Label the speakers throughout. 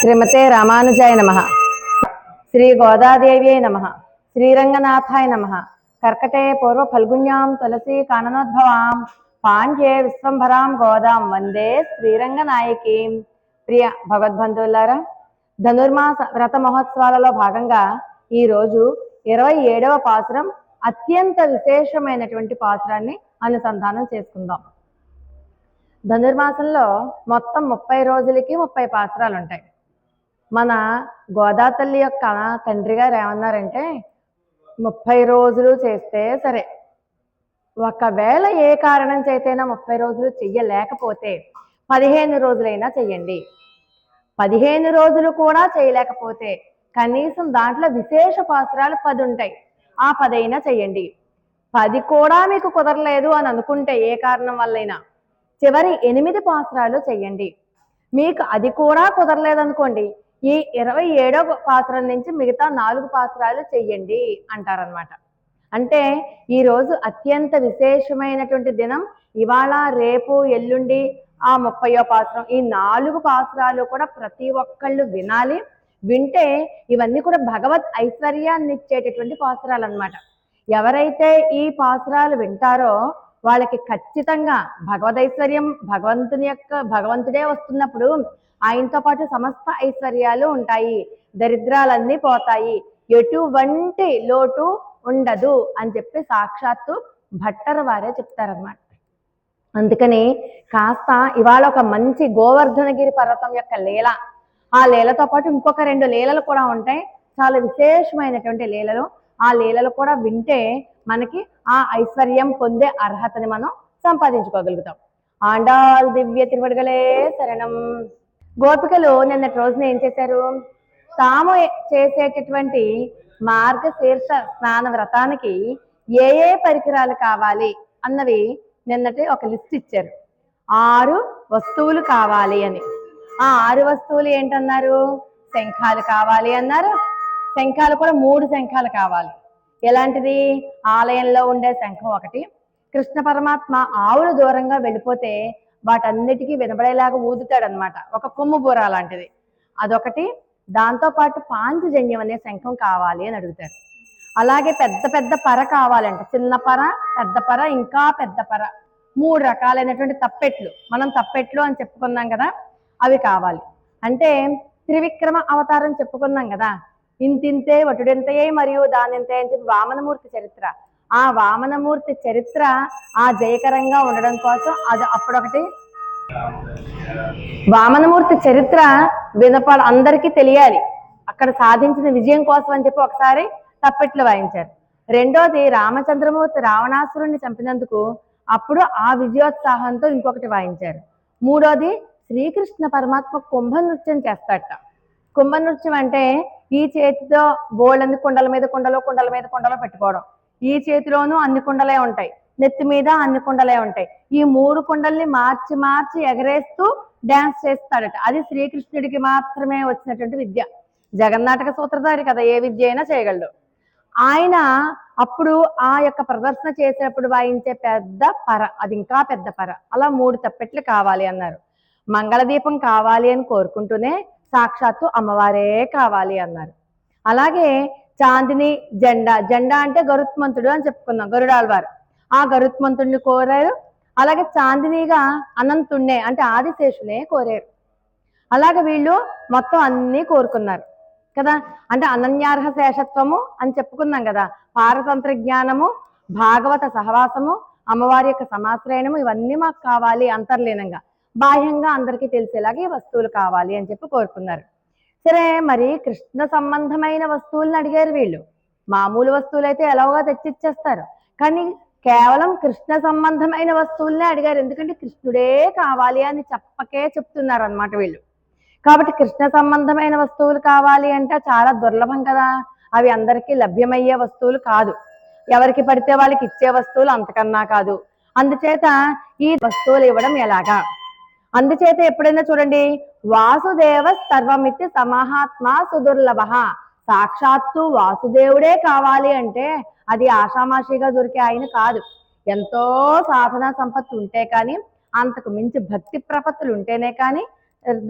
Speaker 1: శ్రీమతే రామానుజాయ నమః. శ్రీ గోదాదేవ్యై నమః. శ్రీరంగనాథాయ నమః. కర్కటే పూర్వ ఫల్గుణ్యాం తులసీ కాననోద్భవాం పాండ్యే విశ్వంభరాం గోదాం వందే శ్రీరంగనాయకీం. ప్రియ భగవద్బంధువులారా, ధనుర్మాస వ్రత మహోత్సవాలలో భాగంగా ఈరోజు 27వ పాసురం అత్యంత విశేషమైనటువంటి పాసురాన్ని అనుసంధానం చేసుకుందాం. ధనుర్మాసంలో మొత్తం 30 రోజులకి 30 పాసురాలు ఉంటాయి. మన గోదా తల్లి యొక్క తండ్రి గారు ఏమన్నారంటే 30 రోజులు చేస్తే సరే, ఒకవేళ ఏ కారణం చేతైనా 30 రోజులు చెయ్యలేకపోతే 15 రోజులైనా చెయ్యండి. 15 రోజులు కూడా చేయలేకపోతే కనీసం దాంట్లో విశేష పాసురాలు 10 ఉంటాయి, ఆ 10 అయినా చెయ్యండి. 10 కూడా మీకు కుదరలేదు అని అనుకుంటే ఏ కారణం వల్లైనా చివరి 8 పాసురాలు చెయ్యండి. మీకు అది కూడా కుదరలేదనుకోండి, ఈ 27వ పాసురం నుంచి మిగతా 4 పాసురాలు చెయ్యండి అంటారనమాట. అంటే ఈరోజు అత్యంత విశేషమైనటువంటి దినం. ఇవాళ, రేపు, ఎల్లుండి ఆ 30వ పాసురం, ఈ 4 పాసురాలు కూడా ప్రతి ఒక్కళ్ళు వినాలి. వింటే ఇవన్నీ కూడా భగవత్ ఐశ్వర్యాన్ని ఇచ్చేటటువంటి పాసురాలు అనమాట. ఎవరైతే ఈ పాసురాలు వింటారో వాళ్ళకి ఖచ్చితంగా భగవదైశ్వర్యం, భగవంతుడే వస్తున్నప్పుడు ఆయనతో పాటు సమస్త ఐశ్వర్యాలు ఉంటాయి, దరిద్రాలన్నీ పోతాయి, ఎటువంటి లోటు ఉండదు అని చెప్పి సాక్షాత్తు భట్టర్ వారే చెప్తారనమాట. అందుకని కాస్త ఇవాళ ఒక మంచి గోవర్ధనగిరి పర్వతం యొక్క లీల, ఆ లీలతో పాటు ఇంకొక 2 లీలలు కూడా ఉంటాయి, చాలా విశేషమైనటువంటి లీలలు. ఆ లీలలు కూడా వింటే మనకి ఆ ఐశ్వర్యం పొందే అర్హతని మనం సంపాదించుకోగలుగుతాం. ఆండాల్ దివ్య తిరువడుగలే శరణం. గోపికలు నిన్నటి రోజున ఏం చేశారు? తాము చేసేటటువంటి మార్గశీర్ష స్నాన వ్రతానికి ఏ ఏ పరికరాలు కావాలి అన్నవి నిన్నటి ఒక లిస్ట్ ఇచ్చారు. 6 వస్తువులు కావాలి అని. ఆ 6 వస్తువులు ఏంటన్నారు? శంఖాలు కావాలి అన్నారు. శంఖాలు కూడా 3 శంఖాలు కావాలి. ఎలాంటిది? ఆలయంలో ఉండే శంఖం ఒకటి, కృష్ణ పరమాత్మ ఆవులు దూరంగా వెళ్ళిపోతే వాటన్నిటికీ వినబడేలాగా ఊదుతాడనమాట, ఒక కొమ్ము బూర లాంటిది, అదొకటి. దాంతోపాటు పాంచజన్యం అనే శంఖం కావాలి అని అడుగుతారు. అలాగే పెద్ద పెద్ద పర కావాలంట, చిన్న పర, పెద్ద పర, ఇంకా పెద్ద పర. 3 రకాలైనటువంటి తప్పెట్లు, మనం తప్పెట్లు అని చెప్పుకున్నాం కదా, అవి కావాలి. అంటే త్రివిక్రమ అవతారం చెప్పుకున్నాం కదా, ఇంతింతే వటుడింతయే మరియు దానింతే అని చెప్పి వామనమూర్తి చరిత్ర. ఆ వామనమూర్తి చరిత్ర ఆ జయకరంగా ఉండడం కోసం అది అప్పుడొకటి వామనమూర్తి చరిత్ర అందరికీ తెలియాలి, అక్కడ సాధించిన విజయం కోసం అని చెప్పి ఒకసారి తప్పెట్లు వాయించారు. రెండోది రామచంద్రమూర్తి రావణాసురుణ్ణి చంపినందుకు అప్పుడు ఆ విజయోత్సాహంతో ఇంకొకటి వాయించారు. మూడోది శ్రీకృష్ణ పరమాత్మ కుంభ నృత్యం చేస్తాడట. కుంభ నృత్యం అంటే ఈ చేతితో బోళ్ళని కుండల మీద కుండలో, కుండల మీద కుండలో పెట్టుకోవడం, ఈ చేతిలోనూ అన్ని కుండలే ఉంటాయి, నెత్తి మీద అన్ని కుండలే ఉంటాయి. ఈ 3 కుండల్ని మార్చి మార్చి ఎగరేస్తూ డ్యాన్స్ చేస్తాడట. అది శ్రీకృష్ణుడికి మాత్రమే వచ్చినటువంటి విద్య. జగన్నాటక సూత్రధారి కదా, ఏ విద్య అయినా చేయగలడు ఆయన. అప్పుడు ఆ యొక్క ప్రదర్శన చేసేటప్పుడు వాయించే పెద్ద పర, అది ఇంకా పెద్ద పర. అలా 3 తప్పెట్లు కావాలి అన్నారు. మంగళదీపం కావాలి అని కోరుకుంటూనే సాక్షాత్తు అమ్మవారే కావాలి అన్నారు. అలాగే చాందిని జెండా, జెండా అంటే గరుత్మంతుడు అని చెప్పుకున్నాం, గరుడాళ్వారు, ఆ గరుత్మంతుడిని కోరారు. అలాగే చాందినిగా అనంతుణ్ణే అంటే ఆదిశేషునే కోరారు. అలాగే వీళ్ళు మొత్తం అన్నీ కోరుకున్నారు కదా. అంటే అనన్యార్హ శేషత్వము అని చెప్పుకున్నాం కదా, పారతంత్ర జ్ఞానము, భాగవత సహవాసము, అమ్మవారి యొక్క సమాశ్రయణము, ఇవన్నీ మాకు కావాలి అంతర్లీనంగా, బాహ్యంగా అందరికీ తెలిసేలాగా ఈ వస్తువులు కావాలి అని చెప్పి కోరుకున్నారు. సరే, మరి కృష్ణ సంబంధమైన వస్తువులను అడిగారు వీళ్ళు. మామూలు వస్తువులు అయితే ఎలాగో తెచ్చిచ్చేస్తారు, కానీ కేవలం కృష్ణ సంబంధమైన వస్తువులనే అడిగారు. ఎందుకంటే కృష్ణుడే కావాలి అని చెప్పకే చెప్తున్నారు అనమాట వీళ్ళు. కాబట్టి కృష్ణ సంబంధమైన వస్తువులు కావాలి అంటే చాలా దుర్లభం కదా, అవి అందరికీ లభ్యమయ్యే వస్తువులు కాదు, ఎవరికి పడితే వాళ్ళకి ఇచ్చే వస్తువులు అంతకన్నా కాదు. అందుచేత ఈ వస్తువులు ఇవ్వడం ఎలాగా? అందుచేత ఎప్పుడైనా చూడండి, వాసుదేవ సర్వమితి సమహాత్మ సుదుర్లభ, సాక్షాత్తు వాసుదేవుడే కావాలి అంటే అది ఆషామాషిగా దొరికే ఆయన కాదు. ఎంతో సాధనా సంపత్తి ఉంటే కానీ, అంతకు మించి భక్తి ప్రపత్తులు ఉంటేనే కానీ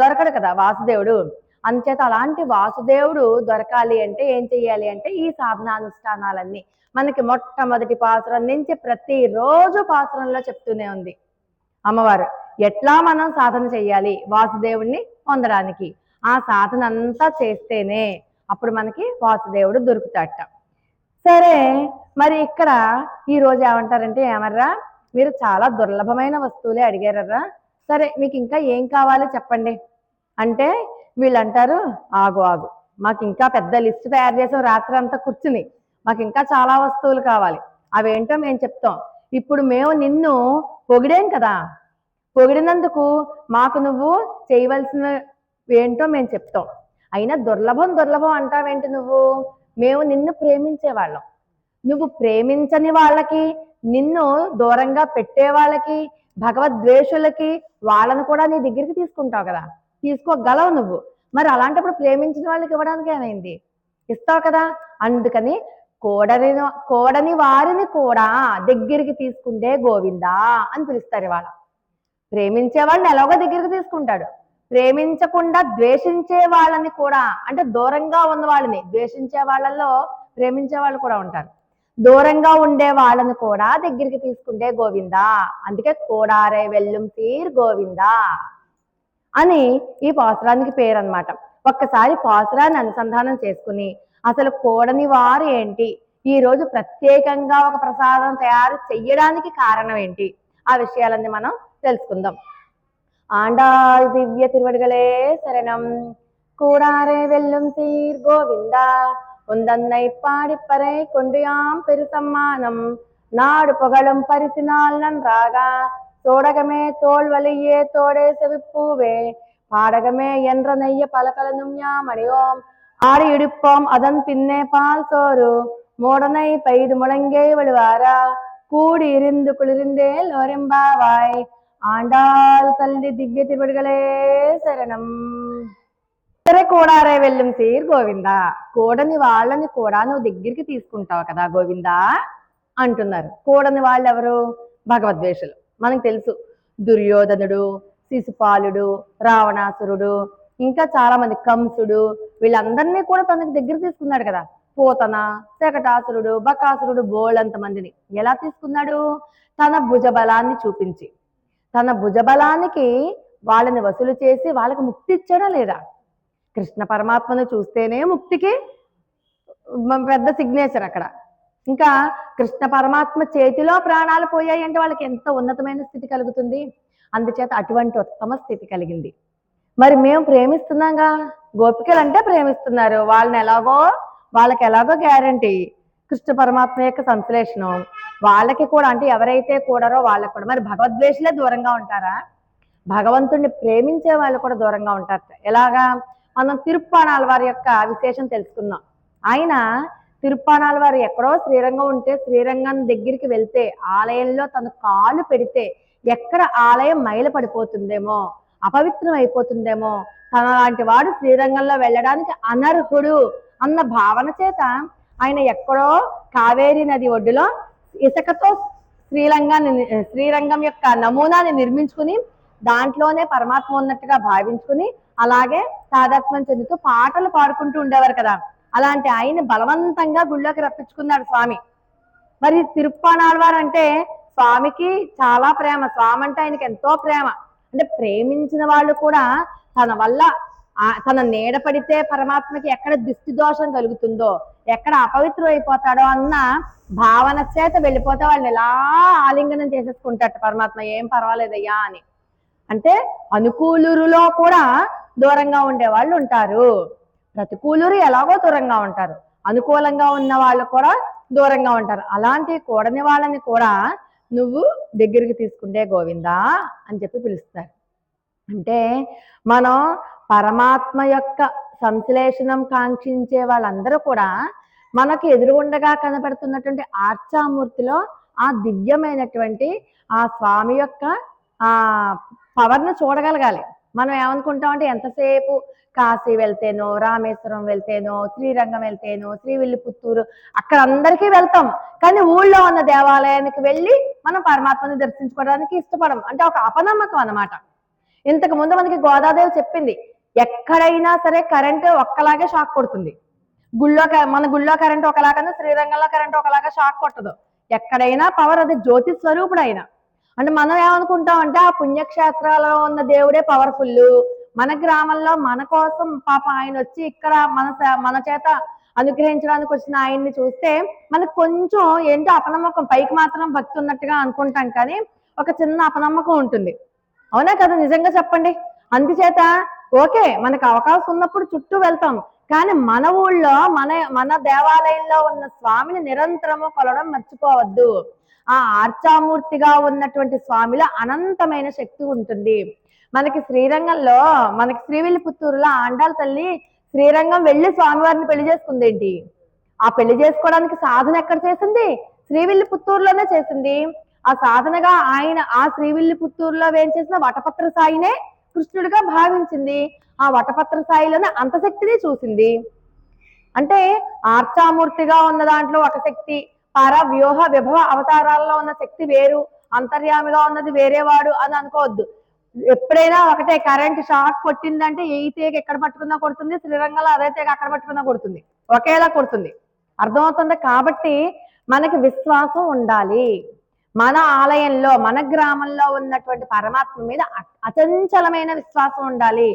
Speaker 1: దొరకడు కదా వాసుదేవుడు. అందుచేత అలాంటి వాసుదేవుడు దొరకాలి అంటే ఏం చెయ్యాలి అంటే ఈ సాధనానుష్ఠానాలన్నీ మనకి మొట్టమొదటి పాసురం నుంచి ప్రతిరోజు పాసురంలో చెప్తూనే ఉంది అమ్మవారు. ఎట్లా మనం సాధన చెయ్యాలి వాసుదేవుడిని పొందడానికి, ఆ సాధన అంతా చేస్తేనే అప్పుడు మనకి వాసుదేవుడు దొరుకుతాడట. సరే, మరి ఇక్కడ ఈరోజు ఏమంటారంటే, ఏమర్రా మీరు చాలా దుర్లభమైన వస్తువులే అడిగారర్రా, సరే మీకు ఇంకా ఏం కావాలో చెప్పండి అంటే వీళ్ళు అంటారు, ఆగు ఆగు, మాకు ఇంకా పెద్ద లిస్ట్ తయారు చేసాం రాత్రి అంతా కూర్చుని, మాకు ఇంకా చాలా వస్తువులు కావాలి, అవేంటో మేము చెప్తాం. ఇప్పుడు మేము నిన్ను పొగిడాం కదా, పొగిడినందుకు మాకు నువ్వు చేయవలసిన ఏంటో మేము చెప్తాం. అయినా దుర్లభం దుర్లభం అంటావేంటి నువ్వు, మేము నిన్ను ప్రేమించేవాళ్ళం, నువ్వు ప్రేమించని వాళ్ళకి, నిన్ను దూరంగా పెట్టే వాళ్ళకి, భగవద్వేషులకి వాళ్ళను కూడా నీ దగ్గరికి తీసుకుంటావు కదా, తీసుకోగలవు నువ్వు. మరి అలాంటప్పుడు ప్రేమించిన వాళ్ళకి ఇవ్వడానికి ఏమైంది, ఇస్తావు కదా. అందుకని కోడని వారిని కూడా దగ్గరికి తీసుకుంటే గోవిందా అని పిలుస్తారు. ఇవాళ ప్రేమించే వాళ్ళని ఎలాగో దగ్గరికి తీసుకుంటాడు, ప్రేమించకుండా ద్వేషించే వాళ్ళని కూడా, అంటే దూరంగా ఉన్న వాళ్ళని, ద్వేషించే వాళ్ళల్లో ప్రేమించే వాళ్ళు కూడా ఉంటారు, దూరంగా ఉండే వాళ్ళని కూడా దగ్గరికి తీసుకుంటే గోవిందా. అందుకే కోడారే వెల్లుం తీర్ గోవిందా అని ఈ పాసురానికి పేరు అన్నమాట. ఒక్కసారి పాసురాన్ని అనుసంధానం చేసుకుని అసలు కోడని వారు ఏంటి, ఈ రోజు ప్రత్యేకంగా ఒక ప్రసాదం తయారు చెయ్యడానికి కారణం ఏంటి, ఆ విషయాలన్నీ మనం తెలుసుకుందాం. ఆండాళ్ దివ్య తిరువడిగలే శరణం. కూడారే వెల్లుం తీర్ గోవిందా உந்தன்னை பாடிப்பறை கொண்டியாம் பெருசம்மானம் நாடு புகழும் பரிசினால் நன்றாக சோடகமே தோல் வலியே தோடே செவிப்பூவே பாடகமே என்ற நெய்ய பலகலனும் யாமணியோம் ஆடி இடிப்போம் அதன் பின்னே பால் சோறு மோடனை பெய்து முழங்கே விழுவாரா கூடி இருந்து குளிர்ந்தே லோரெம்பாவாய் ஆண்டாள் தள்ளி திவ்ய திருவடிகளே శరణం. సరే, కోడారే వెళ్ళం తీర్ గోవిందా, కోడని వాళ్ళని కూడా నువ్వు దగ్గరికి తీసుకుంటావు కదా గోవిందా అంటున్నారు. కోడని వాళ్ళు ఎవరు, భగవద్వేషులు. మనకు తెలుసు, దుర్యోధనుడు, శిశుపాలుడు, రావణాసురుడు, ఇంకా చాలా మంది, కంసుడు, వీళ్ళందరినీ కూడా తనకి దగ్గర తీసుకున్నాడు కదా. పోతన, శకటాసురుడు, బకాసురుడు, బోళ్ళంత మందిని ఎలా తీసుకున్నాడు, తన భుజబలాన్ని చూపించి, తన భుజబలానికి వాళ్ళని వసూలు చేసి వాళ్ళకి ముక్తి ఇచ్చాడా లేదా. కృష్ణ పరమాత్మను చూస్తేనే ముక్తికి పెద్ద సిగ్నేచర్ అక్కడ. ఇంకా కృష్ణ పరమాత్మ చేతిలో ప్రాణాలు పోయాయి అంటే వాళ్ళకి ఎంత ఉన్నతమైన స్థితి కలుగుతుంది. అందుచేత అటువంటి ఉత్తమ స్థితి కలిగింది. మరి మేము ప్రేమిస్తున్నాగా, గోపికలు అంటే ప్రేమిస్తున్నారు, వాళ్ళకి ఎలాగో గ్యారంటీ కృష్ణ పరమాత్మ యొక్క సంశ్లేషణం వాళ్ళకి కూడా, అంటే ఎవరైతే కూడారో వాళ్ళకి కూడా. మరి భగవద్వేషులే దూరంగా ఉంటారా, భగవంతుడిని ప్రేమించే వాళ్ళు కూడా దూరంగా ఉంటారు. ఎలాగా, మనం తిరుప్పాణాల వారి యొక్క విశేషం తెలుసుకుందాం. ఆయన తిరుప్పాణాల వారు ఎక్కడో శ్రీరంగం ఉంటే, శ్రీరంగం దగ్గరికి వెళ్తే, ఆలయంలో తను కాలు పెడితే ఎక్కడ ఆలయం మైల పడిపోతుందేమో, అపవిత్రం అయిపోతుందేమో, తన లాంటి వాడు శ్రీరంగంలో వెళ్ళడానికి అనర్హుడు అన్న భావన చేత ఆయన ఎక్కడో కావేరీ నది ఒడ్డులో ఇసుకతో శ్రీరంగం యొక్క నమూనాని నిర్మించుకుని దాంట్లోనే పరమాత్మ ఉన్నట్టుగా భావించుకుని అలాగే తాదాత్మ్యం చెందుతూ పాటలు పాడుకుంటూ ఉండేవారు కదా. అలాంటి ఆయన బలవంతంగా గుళ్ళోకి రప్పించుకున్నాడు స్వామి. మరి తిరుప్పాణాళ్వారు అంటే స్వామికి చాలా ప్రేమ, స్వామి అంటే ఆయనకి ఎంతో ప్రేమ. అంటే ప్రేమించిన వాళ్ళు కూడా తన వల్ల, తన నీడ పడితే పరమాత్మకి ఎక్కడ దిష్టి దోషం కలుగుతుందో, ఎక్కడ అపవిత్రం అయిపోతాడో అన్న భావన చేత వెళ్ళిపోతే వాళ్ళని ఎలా ఆలింగనం చేసేసుకుంటాట పరమాత్మ, ఏం పర్వాలేదయ్యా అని. అంటే అనుకూలురులో కూడా దూరంగా ఉండే వాళ్ళు ఉంటారు, ప్రతికూలురు ఎలాగో దూరంగా ఉంటారు, అనుకూలంగా ఉన్న వాళ్ళు కూడా దూరంగా ఉంటారు. అలాంటి కూడని వాళ్ళని కూడా నువ్వు దగ్గరికి తీసుకుంటే గోవిందా అని చెప్పి పిలుస్తారు. అంటే మనం పరమాత్మ యొక్క సంశ్లేషణం కాంక్షించే వాళ్ళందరూ కూడా మనకి ఎదురుగుండగా కనబడుతున్నటువంటి ఆర్చామూర్తిలో ఆ దివ్యమైనటువంటి ఆ స్వామి యొక్క ఆ పవర్ను చూడగలగాలి. మనం ఏమనుకుంటామంటే ఎంతసేపు కాశీ వెళ్తేనో, రామేశ్వరం వెళ్తేనో, శ్రీరంగం వెళ్తేనో, శ్రీవిల్లిపుత్తూరు, అక్కడ అందరికీ వెళ్తాం, కానీ ఊళ్ళో ఉన్న దేవాలయానికి వెళ్ళి మనం పరమాత్మని దర్శించుకోవడానికి ఇష్టపడం. అంటే ఒక అపనమ్మకం అన్నమాట. ఇంతకు ముందు మనకి గోదాదేవి చెప్పింది, ఎక్కడైనా సరే కరెంటు ఒక్కలాగే షాక్ కొడుతుంది. మన గుళ్ళో కరెంట్ ఒకలాగా, శ్రీరంగంలో కరెంట్ ఒకలాగా షాక్ కొట్టదు. ఎక్కడైనా పవర్, అది జ్యోతి స్వరూపుడు ఆయన. అంటే మనం ఏమనుకుంటాం అంటే ఆ పుణ్యక్షేత్రాలలో ఉన్న దేవుడే పవర్ఫుల్, మన గ్రామంలో మన కోసం పాప ఆయన వచ్చి ఇక్కడ మన చేత అనుగ్రహించడానికి వచ్చిన ఆయన్ని చూస్తే మనకు కొంచెం ఏంటో అపనమ్మకం, పైకి మాత్రం భక్తి ఉన్నట్టుగా అనుకుంటాం, కానీ ఒక చిన్న అపనమ్మకం ఉంటుంది. అవునా కదా? నిజంగా చెప్పండి. అందుచేత ఓకే, మనకు అవకాశం ఉన్నప్పుడు చుట్టూ వెళ్తాం, కానీ మన ఊళ్ళో మన దేవాలయంలో ఉన్న స్వామిని నిరంతరము కొలవడం మర్చిపోవద్దు. ఆ ఆర్చామూర్తిగా ఉన్నటువంటి స్వామిలో అనంతమైన శక్తి ఉంటుంది. మనకి శ్రీరంగంలో, మనకి శ్రీవిల్లిపుత్తూరులో ఆండాళ్ళ తల్లి శ్రీరంగం వెళ్ళి స్వామివారిని పెళ్లి చేసుకుందేంటి? ఆ పెళ్లి చేసుకోవడానికి సాధన ఎక్కడ చేసింది? శ్రీవిల్లిపుత్తూరులోనే చేసింది. ఆ సాధనగా ఆయన ఆ శ్రీవిల్లిపుత్తూరులో వేయించేసిన వటపత్ర సాయినే కృష్ణుడిగా భావించింది. ఆ వటపత్ర సాయిలోనే అంత శక్తిని చూసింది. అంటే ఆర్చామూర్తిగా ఉన్న దాంట్లో ఒక శక్తి, పర వ్యూహ విభవ అవతారాల్లో ఉన్న శక్తి వేరు, అంతర్యామిగా ఉన్నది వేరేవాడు అని అనుకోవద్దు. ఎప్పుడైనా ఒకటే, కరెంట్ షాక్ కొట్టిందంటే ఏ తీగ ఎక్కడ పట్టుకున్నా కొడుతుంది, శ్రీరంగంలో అదే తీగ అక్కడ పట్టుకున్నా కొడుతుంది, ఒకేలా కొడుతుంది. అర్థమవుతుంది? కాబట్టి మనకి విశ్వాసం ఉండాలి. మన ఆలయంలో, మన గ్రామంలో ఉన్నటువంటి పరమాత్మ మీద అచంచలమైన విశ్వాసం ఉండాలి.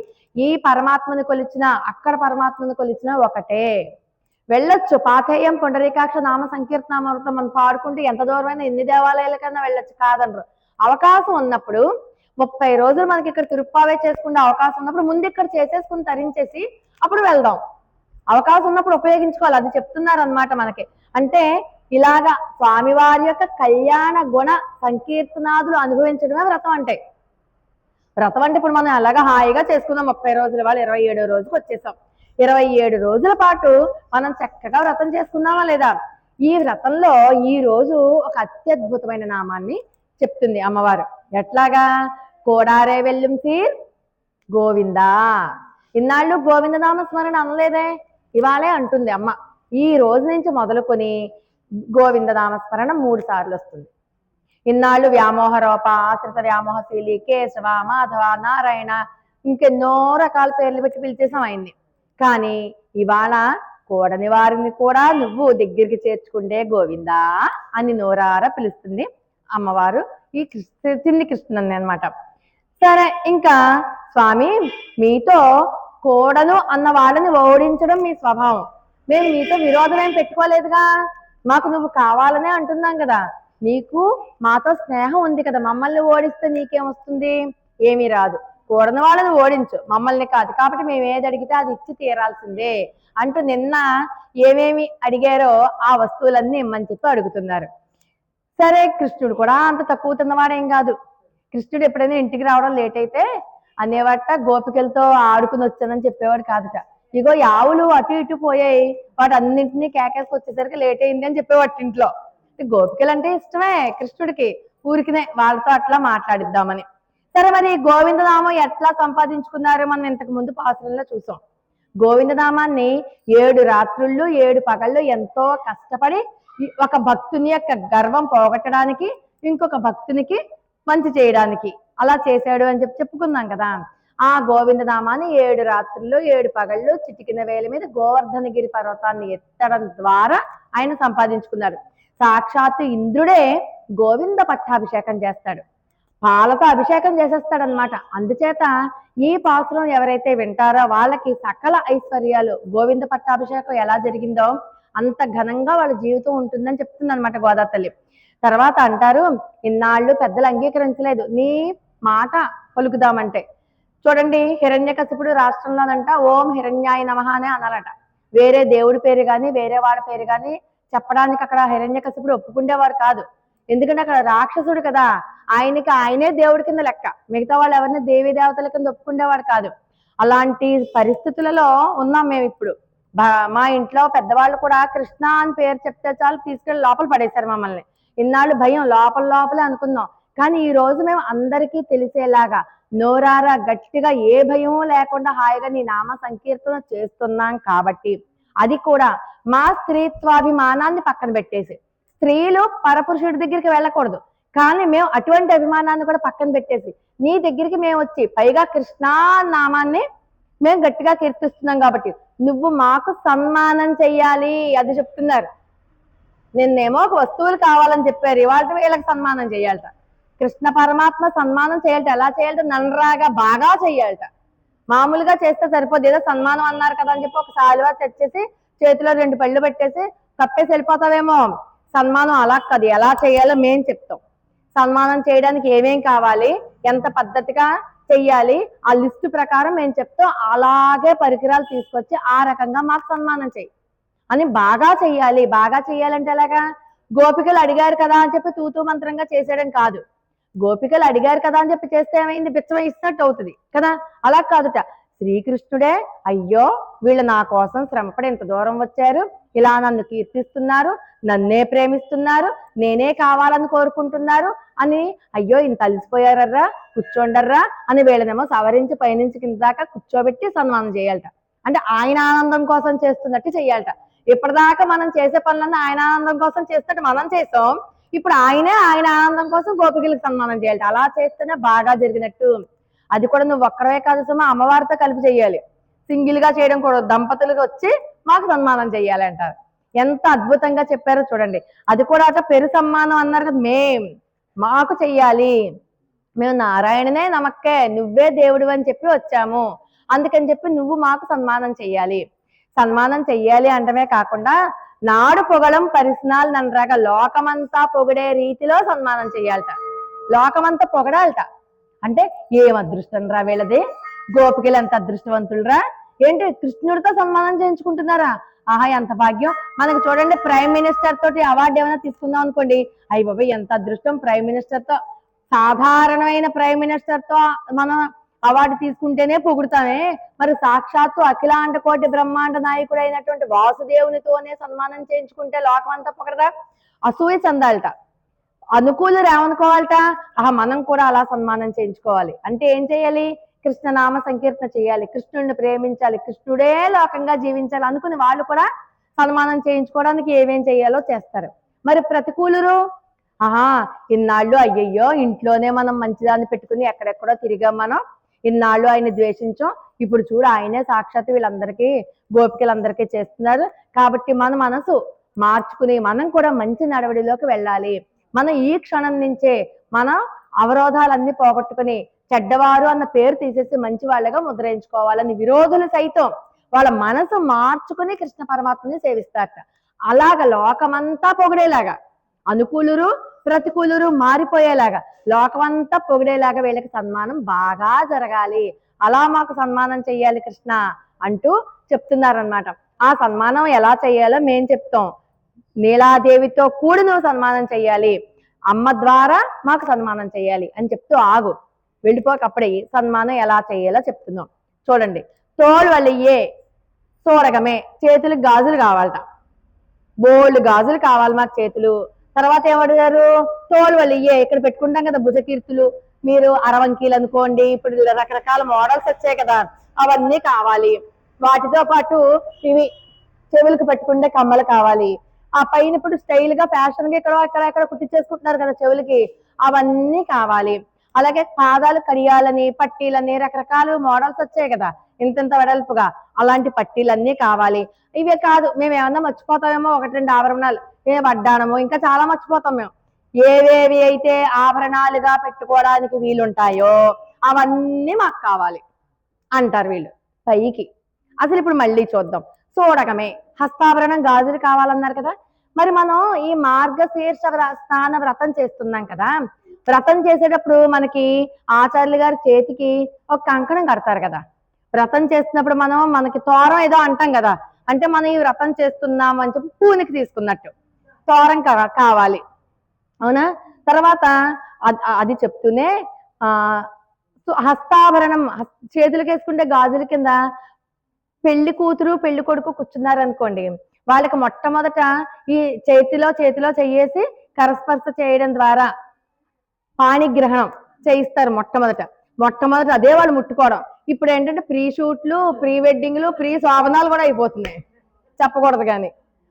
Speaker 1: ఈ పరమాత్మను కొలిచిన, అక్కడ పరమాత్మను కొలిచిన ఒకటే. వెళ్ళొచ్చు, పాథేయం పుండరీకాక్ష నామ సంకీర్తనామృతం మనం పాడుకుంటూ ఎంత దూరమైనా ఎన్ని దేవాలయాలకైనా వెళ్ళొచ్చు, కాదనరు. అవకాశం ఉన్నప్పుడు 30 రోజులు మనకి ఇక్కడ తిరుప్పావే చేసుకునే అవకాశం ఉన్నప్పుడు ముందు ఇక్కడ చేసేసుకుని తరించేసి అప్పుడు వెళ్దాం. అవకాశం ఉన్నప్పుడు ఉపయోగించుకోవాలి, అది చెప్తున్నారు అనమాట మనకి. అంటే ఇలాగా స్వామివారి యొక్క కళ్యాణ గుణ సంకీర్తనాదులు అనుభవించడమే వ్రతం అంటే. వ్రతం అంటే ఇప్పుడు మనం అలాగా హాయిగా చేసుకున్నాం 30 రోజుల వాళ్ళు 27వ రోజుకి వచ్చేసాం. 27 రోజుల పాటు మనం చక్కగా వ్రతం చేసుకున్నామా లేదా? ఈ వ్రతంలో ఈ రోజు ఒక అత్యద్భుతమైన నామాన్ని చెప్తుంది అమ్మవారు. ఎట్లాగా? కోడారే వెల్లుం సీర్ గోవిందా. ఇన్నాళ్ళు గోవిందనామ స్మరణ అనలేదే, ఇవాళే అంటుంది అమ్మ. ఈ రోజు నుంచి మొదలుకొని గోవిందనామ స్మరణ 3 సార్లు వస్తుంది. ఇన్నాళ్ళు వ్యామోహ రూప, ఆశ్రిత వ్యామోహశీలి, కేశవ, మాధవ, నారాయణ, ఇంకెన్నో రకాల పేర్లు పెట్టి పిలిచేసాం ఆయన్ని. కానీ ఇవాళ కూడని వారిని కూడా నువ్వు దగ్గరికి చేర్చుకుంటే గోవిందా అని నోరారా పిలుస్తుంది అమ్మవారు, ఈ చిన్ని కృష్ణుని అనమాట. సరే, ఇంకా స్వామి మీతో కూడను అన్న వాళ్ళని ఓడించడం మీ స్వభావం, మేము మీతో విరోధం ఏం పెట్టుకోలేదుగా, మాకు నువ్వు కావాలనే అంటున్నాం కదా, నీకు మాతో స్నేహం ఉంది కదా, మమ్మల్ని ఓడిస్తే నీకేమొస్తుంది? ఏమీ రాదు. కూడని వాళ్ళని ఓడించు, మమ్మల్ని కాదు. కాబట్టి మేము ఏది అడిగితే అది ఇచ్చి తీరాల్సిందే అంటూ నిన్న ఏమేమి అడిగారో ఆ వస్తువులన్నీ ఇమ్మని చెప్పి అడుగుతున్నారు. సరే, కృష్ణుడు కూడా అంత తక్కువ తిన్నవాడేం కాదు. కృష్ణుడు ఎప్పుడైనా ఇంటికి రావడం లేట్ అయితే అనేవాట, గోపికలతో ఆడుకుని వచ్చానని చెప్పేవాడు కాదుట. ఇగో ఆవులు అటు ఇటు పోయాయి, వాటి అన్నింటినీ కేకేసుకు వచ్చేసరికి లేట్ అయింది అని చెప్పేవాటి ఇంట్లో. గోపికలు అంటే ఇష్టమే కృష్ణుడికి, ఊరికినే వాళ్ళతో అట్లా మాట్లాడిద్దామని. సరే, మరి గోవిందనామం ఎట్లా సంపాదించుకున్నారో మనం ఇంతకు ముందు పాసురంలో చూసాం. గోవిందనామాన్ని 7 రాత్రుళ్ళు 7 పగళ్ళు ఎంతో కష్టపడి ఒక భక్తుని యొక్క గర్వం పోగొట్టడానికి, ఇంకొక భక్తునికి మంచి చేయడానికి అలా చేశాడు అని చెప్పుకున్నాం కదా. ఆ గోవిందనామాన్ని 7 రాత్రుల్లో 7 పగళ్ళు చిటికిన వేల మీద గోవర్ధనగిరి పర్వతాన్ని ఎత్తడం ద్వారా ఆయన సంపాదించుకున్నాడు. సాక్షాత్తు ఇంద్రుడే గోవింద పట్టాభిషేకం చేస్తాడు, పాలతో అభిషేకం చేసేస్తాడనమాట. అందుచేత ఈ పాసురం ఎవరైతే వింటారో వాళ్ళకి సకల ఐశ్వర్యాలు, గోవింద పట్టాభిషేకం ఎలా జరిగిందో అంత ఘనంగా వాళ్ళ జీవితం ఉంటుందని చెప్తుంది అనమాట గోదా తల్లి. తర్వాత అంటారు, ఇన్నాళ్ళు పెద్దలు అంగీకరించలేదు నీ మాట పలుకుదామంటే. చూడండి, హిరణ్యకశిపుడు రాష్ట్రంలోనంట ఓం హిరణ్యాయ నమః అనే అనాలట. వేరే దేవుడి పేరు కానీ వేరే వాడి పేరు కానీ చెప్పడానికి అక్కడ హిరణ్యకశిపుడు ఒప్పుకుండేవాడు కాదు. ఎందుకంటే అక్కడ రాక్షసుడు కదా, ఆయనకి ఆయనే దేవుడి కింద లెక్క, మిగతా వాళ్ళు ఎవరిని దేవీ దేవతల కింద ఒప్పుకుండేవాడు కాదు. అలాంటి పరిస్థితులలో ఉన్నాం మేము ఇప్పుడు. మా ఇంట్లో పెద్దవాళ్ళు కూడా కృష్ణ అని పేరు చెప్తే చాలు తీసుకెళ్ళి లోపల పడేశారు మమ్మల్ని. ఇన్నాళ్ళు భయం లోపలే అనుకున్నాం, కానీ ఈ రోజు మేము అందరికీ తెలిసేలాగా నోరారా గట్టిగా ఏ భయం లేకుండా హాయిగా నీ నామ సంకీర్తన చేస్తున్నాం. కాబట్టి అది కూడా మా స్త్రీత్వాభిమానాన్ని పక్కన పెట్టేసి, స్త్రీలు పరపురుషుడి దగ్గరికి వెళ్ళకూడదు, కానీ మేము అటువంటి అభిమానాన్ని కూడా పక్కన పెట్టేసి నీ దగ్గరికి మేము వచ్చి, పైగా కృష్ణ నామాన్ని మేము గట్టిగా కీర్తిస్తున్నాం కాబట్టి నువ్వు మాకు సన్మానం చెయ్యాలి అది చెప్తున్నారు. నిన్నేమో ఒక వస్తువులు కావాలని చెప్పారు, ఇవాళ వీళ్ళకి సన్మానం చేయాలట. కృష్ణ పరమాత్మ సన్మానం చేయాలట. ఎలా చేయాలట? నన్రాగా బాగా చెయ్యాలట. మామూలుగా చేస్తే సరిపోదు, ఏదో సన్మానం అన్నారు కదా అని చెప్పి ఒక సాలువా తెచ్చేసి చేతిలో 2 పళ్ళు పెట్టేసి కప్పేసి వెళ్ళిపోతావేమో. సన్మానం అలా కాదు, ఎలా చేయాలో మేం చెప్తాం. సన్మానం చేయడానికి ఏమేం కావాలి, ఎంత పద్ధతిగా చెయ్యాలి, ఆ లిస్టు ప్రకారం మేము చెప్తాం. అలాగే పరికరాలు తీసుకొచ్చి ఆ రకంగా మాకు సన్మానం చెయ్యి అని. బాగా చెయ్యాలి. బాగా చెయ్యాలంటే ఎలాగా? గోపికలు అడిగారు కదా అని చెప్పి తూతూ మంత్రంగా చేసేయడం కాదు. గోపికలు అడిగారు కదా అని చెప్పి చేస్తే ఏమైంది? బిచ్చం ఇచ్చినట్టు అవుతుంది కదా. అలా కాదుట. శ్రీకృష్ణుడే అయ్యో వీళ్ళు నా కోసం శ్రమపడి ఇంత దూరం వచ్చారు, ఇలా నన్ను కీర్తిస్తున్నారు, నన్నే ప్రేమిస్తున్నారు, నేనే కావాలని కోరుకుంటున్నారు అని, అయ్యో ఇంత అలసిపోయారర్రా, కూర్చోండర్రా అని వీళ్ళనేమో సవరించి పైనుంచి కింద దాకా కూర్చోబెట్టి సన్మానం చేయాలట. అంటే ఆయన ఆనందం కోసం చేస్తున్నట్టు చెయ్యాలట. ఇప్పటిదాకా మనం చేసే పనులన్నీ ఆయన ఆనందం కోసం చేస్తున్నట్టు మనం చేసాం. ఇప్పుడు ఆయనే ఆయన ఆనందం కోసం గోపికలకు సన్మానం చేయాలట. అలా చేస్తేనే బాగా జరిగినట్టు. అది కూడా నువ్వు ఒక్కడే కాదు సుమా, అమ్మవారితో కలిపి చెయ్యాలి. సింగిల్ గా చేయడం కూడా, దంపతులుగా వచ్చి మాకు సన్మానం చెయ్యాలి అంటారు. ఎంత అద్భుతంగా చెప్పారో చూడండి. అది కూడా అట పెరు సన్మానం అన్నారు కదా, మాకు చెయ్యాలి, మేము నారాయణనే నమక్కే, నువ్వే దేవుడు అని చెప్పి వచ్చాము, అందుకని చెప్పి నువ్వు మాకు సన్మానం చెయ్యాలి. సన్మానం చెయ్యాలి అంటమే కాకుండా నాడు పొగడం పరిసనాలు నన్రాగా లోకమంతా పొగిడే రీతిలో సన్మానం చెయ్యాలట. లోకమంతా పొగడాలట. అంటే ఏం అదృష్టం రా వీళ్ళది, గోపికలు ఎంత అదృష్టవంతులరా, ఏంటి కృష్ణుడితో సన్మానం చేయించుకుంటున్నారా, ఆహా ఎంత భాగ్యం. మనకి చూడండి, ప్రైమ్ మినిస్టర్ తోటి అవార్డు ఏమైనా తీసుకుందాం అనుకోండి, అయ్య బాబా ఎంత అదృష్టం, ప్రైమ్ మినిస్టర్ తో, సాధారణమైన ప్రైమ్ మినిస్టర్ తో మనం అవార్డు తీసుకుంటేనే పొగుడుతామే, మరి సాక్షాత్తు అఖిలాండ కోటి బ్రహ్మాండ నాయకుడు అయినటువంటి వాసుదేవునితోనే సన్మానం చేయించుకుంటే లోకం అంతా పొగడదా, అసూయ చెందాలట. అనుకూలురు ఏమనుకోవాలట, ఆహా మనం కూడా అలా సన్మానం చేయించుకోవాలి అంటే ఏం చేయాలి? కృష్ణనామ సంకీర్తన చేయాలి, కృష్ణుడిని ప్రేమించాలి, కృష్ణుడే లోకంగా జీవించాలి అనుకుని వాళ్ళు కూడా సన్మానం చేయించుకోవడానికి ఏమేం చేయాలో చేస్తారు. మరి ప్రతికూలురు, ఆహా ఇన్నాళ్ళు అయ్యయ్యో ఇంట్లోనే మనం మంచిదాన్ని పెట్టుకుని ఎక్కడెక్కడో తిరిగాం, మనం ఇన్నాళ్ళు ఆయన ద్వేషించాం, ఇప్పుడు చూడు ఆయనే సాక్షాత్తు వీళ్ళందరికీ గోపికలందరికీ చేస్తున్నారు, కాబట్టి మన మనసు మార్చుకుని మనం కూడా మంచి నడవడిలోకి వెళ్ళాలి. మనం ఈ క్షణం నుంచే మన అవరోధాలన్నీ పోగొట్టుకుని చెడ్డవారు అన్న పేరు తీసేసి మంచి వాళ్ళగా ముద్రించుకోవాలని విరోధులు సైతం వాళ్ళ మనసు మార్చుకుని కృష్ణ పరమాత్మని సేవిస్తారట. అలాగ లోకమంతా పొగిడేలాగా, అనుకూలురు ప్రతికూలురు మారిపోయేలాగా లోకమంతా పొగిడేలాగా వీళ్ళకి సన్మానం బాగా జరగాలి. అలా మాకు సన్మానం చెయ్యాలి కృష్ణ అంటూ చెప్తున్నారనమాట. ఆ సన్మానం ఎలా చెయ్యాలో మేం చెప్తాం. నీలాదేవితో కూడి నువ్వు సన్మానం చెయ్యాలి, అమ్మ ద్వారా మాకు సన్మానం చెయ్యాలి అని చెప్తూ ఆగు, వెళ్ళిపోకప్పుడే సన్మానం ఎలా చెయ్యాలో చెప్తున్నాం. చూడండి, తోలు వలియే సోరగమే, చేతులకు గాజులు కావాలట, బోల్డ్ గాజులు కావాలి మాకు చేతులు. తర్వాత ఏమడిగారు? తోలు వలియే, ఇక్కడ పెట్టుకుంటాం కదా భుజకీర్తులు, మీరు అరవంకీలు అనుకోండి, ఇప్పుడు రకరకాల మోడల్స్ వచ్చాయి కదా, అవన్నీ కావాలి. వాటితో పాటు ఇవి చెవులకు పెట్టుకుంటే కమ్మలు కావాలి. ఆ పైన ఇప్పుడు స్టైల్ గా ఫ్యాషన్ గా ఇక్కడ కుట్టించేసుకుంటున్నారు కదా చెవులకి, అవన్నీ కావాలి. అలాగే పాదాలు కడియాలని, పట్టీలని, రకరకాల మోడల్స్ వచ్చాయి కదా ఇంత వెడల్పుగా, అలాంటి పట్టీలన్నీ కావాలి. ఇవే కాదు, మేము ఏమన్నా మర్చిపోతామేమో 1-2 ఆభరణాలు, వడ్డానము, ఇంకా చాలా మర్చిపోతాం మేము. ఏవేవి అయితే ఆభరణాలుగా పెట్టుకోవడానికి వీలుంటాయో అవన్నీ మాకు కావాలి అంటారు వీళ్ళు పైకి. అసలు ఇప్పుడు మళ్ళీ చూద్దాం. చూడకమే హస్తాభరణం గాజులు కావాలన్నారు కదా. మరి మనం ఈ మార్గశీర్ష స్నాన వ్రతం చేస్తున్నాం కదా, వ్రతం చేసేటప్పుడు మనకి ఆచార్యులు గారి చేతికి ఒక కంకణం కడతారు కదా. వ్రతం చేస్తున్నప్పుడు మనకి తోరం ఏదో అంటాం కదా, అంటే మనం ఈ వ్రతం చేస్తున్నాం అని చెప్పి పూనికి తీసుకున్నట్టు తోరం కావాలి, అవునా. తర్వాత అది చెప్తూనే హస్తాభరణం, చేతులకు వేసుకుంటే గాజుల కింద పెళ్లి కూతురు పెళ్లి కొడుకు కూర్చున్నారు అనుకోండి, వాళ్ళకి మొట్టమొదట ఈ చేతిలో చేయేసి కరస్పర్శ చేయడం ద్వారా పాణిగ్రహణం చేయిస్తారు. మొట్టమొదట అదే వాళ్ళు ముట్టుకోవడం. ఇప్పుడు ఏంటంటే ప్రీ షూట్లు, ప్రీ వెడ్డింగ్లు, ప్రీ శోభనాలు కూడా అయిపోతున్నాయి, చెప్పకూడదు కానీ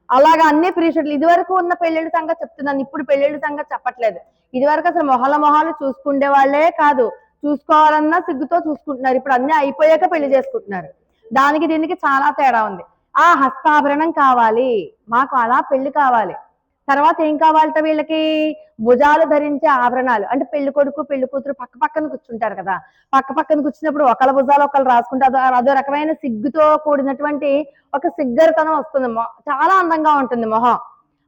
Speaker 1: అలాగా అన్ని ప్రీ షూట్లు. ఇదివరకు ఉన్న పెళ్లిళ్ళ సంగతి చెప్తున్నాను, ఇప్పుడు పెళ్లిళ్ళ సంగతి చెప్పట్లేదు. ఇదివరకు అసలు మొహాలు చూసుకుండే వాళ్ళే కాదు, చూసుకోవాలన్నా సిగ్గుతో చూసుకుంటున్నారు. ఇప్పుడు అన్ని అయిపోయాక పెళ్లి చేసుకుంటున్నారు. దానికి దీనికి చాలా తేడా ఉంది. ఆ హస్తాభరణం కావాలి మాకు, అలా పెళ్లి కావాలి. తర్వాత ఏం కావాలట వీళ్ళకి? భుజాలు ధరించే ఆభరణాలు. అంటే పెళ్లి కొడుకు పెళ్లి కూతురు పక్క పక్కన కూర్చుంటారు కదా, పక్క పక్కన కూర్చున్నప్పుడు ఒకళ్ళ భుజాలు ఒకళ్ళు రాసుకుంటే అదో రకమైన సిగ్గుతో కూడినటువంటి ఒక సిగ్గరితనం వస్తుంది. చాలా అందంగా ఉంటుంది మొహం,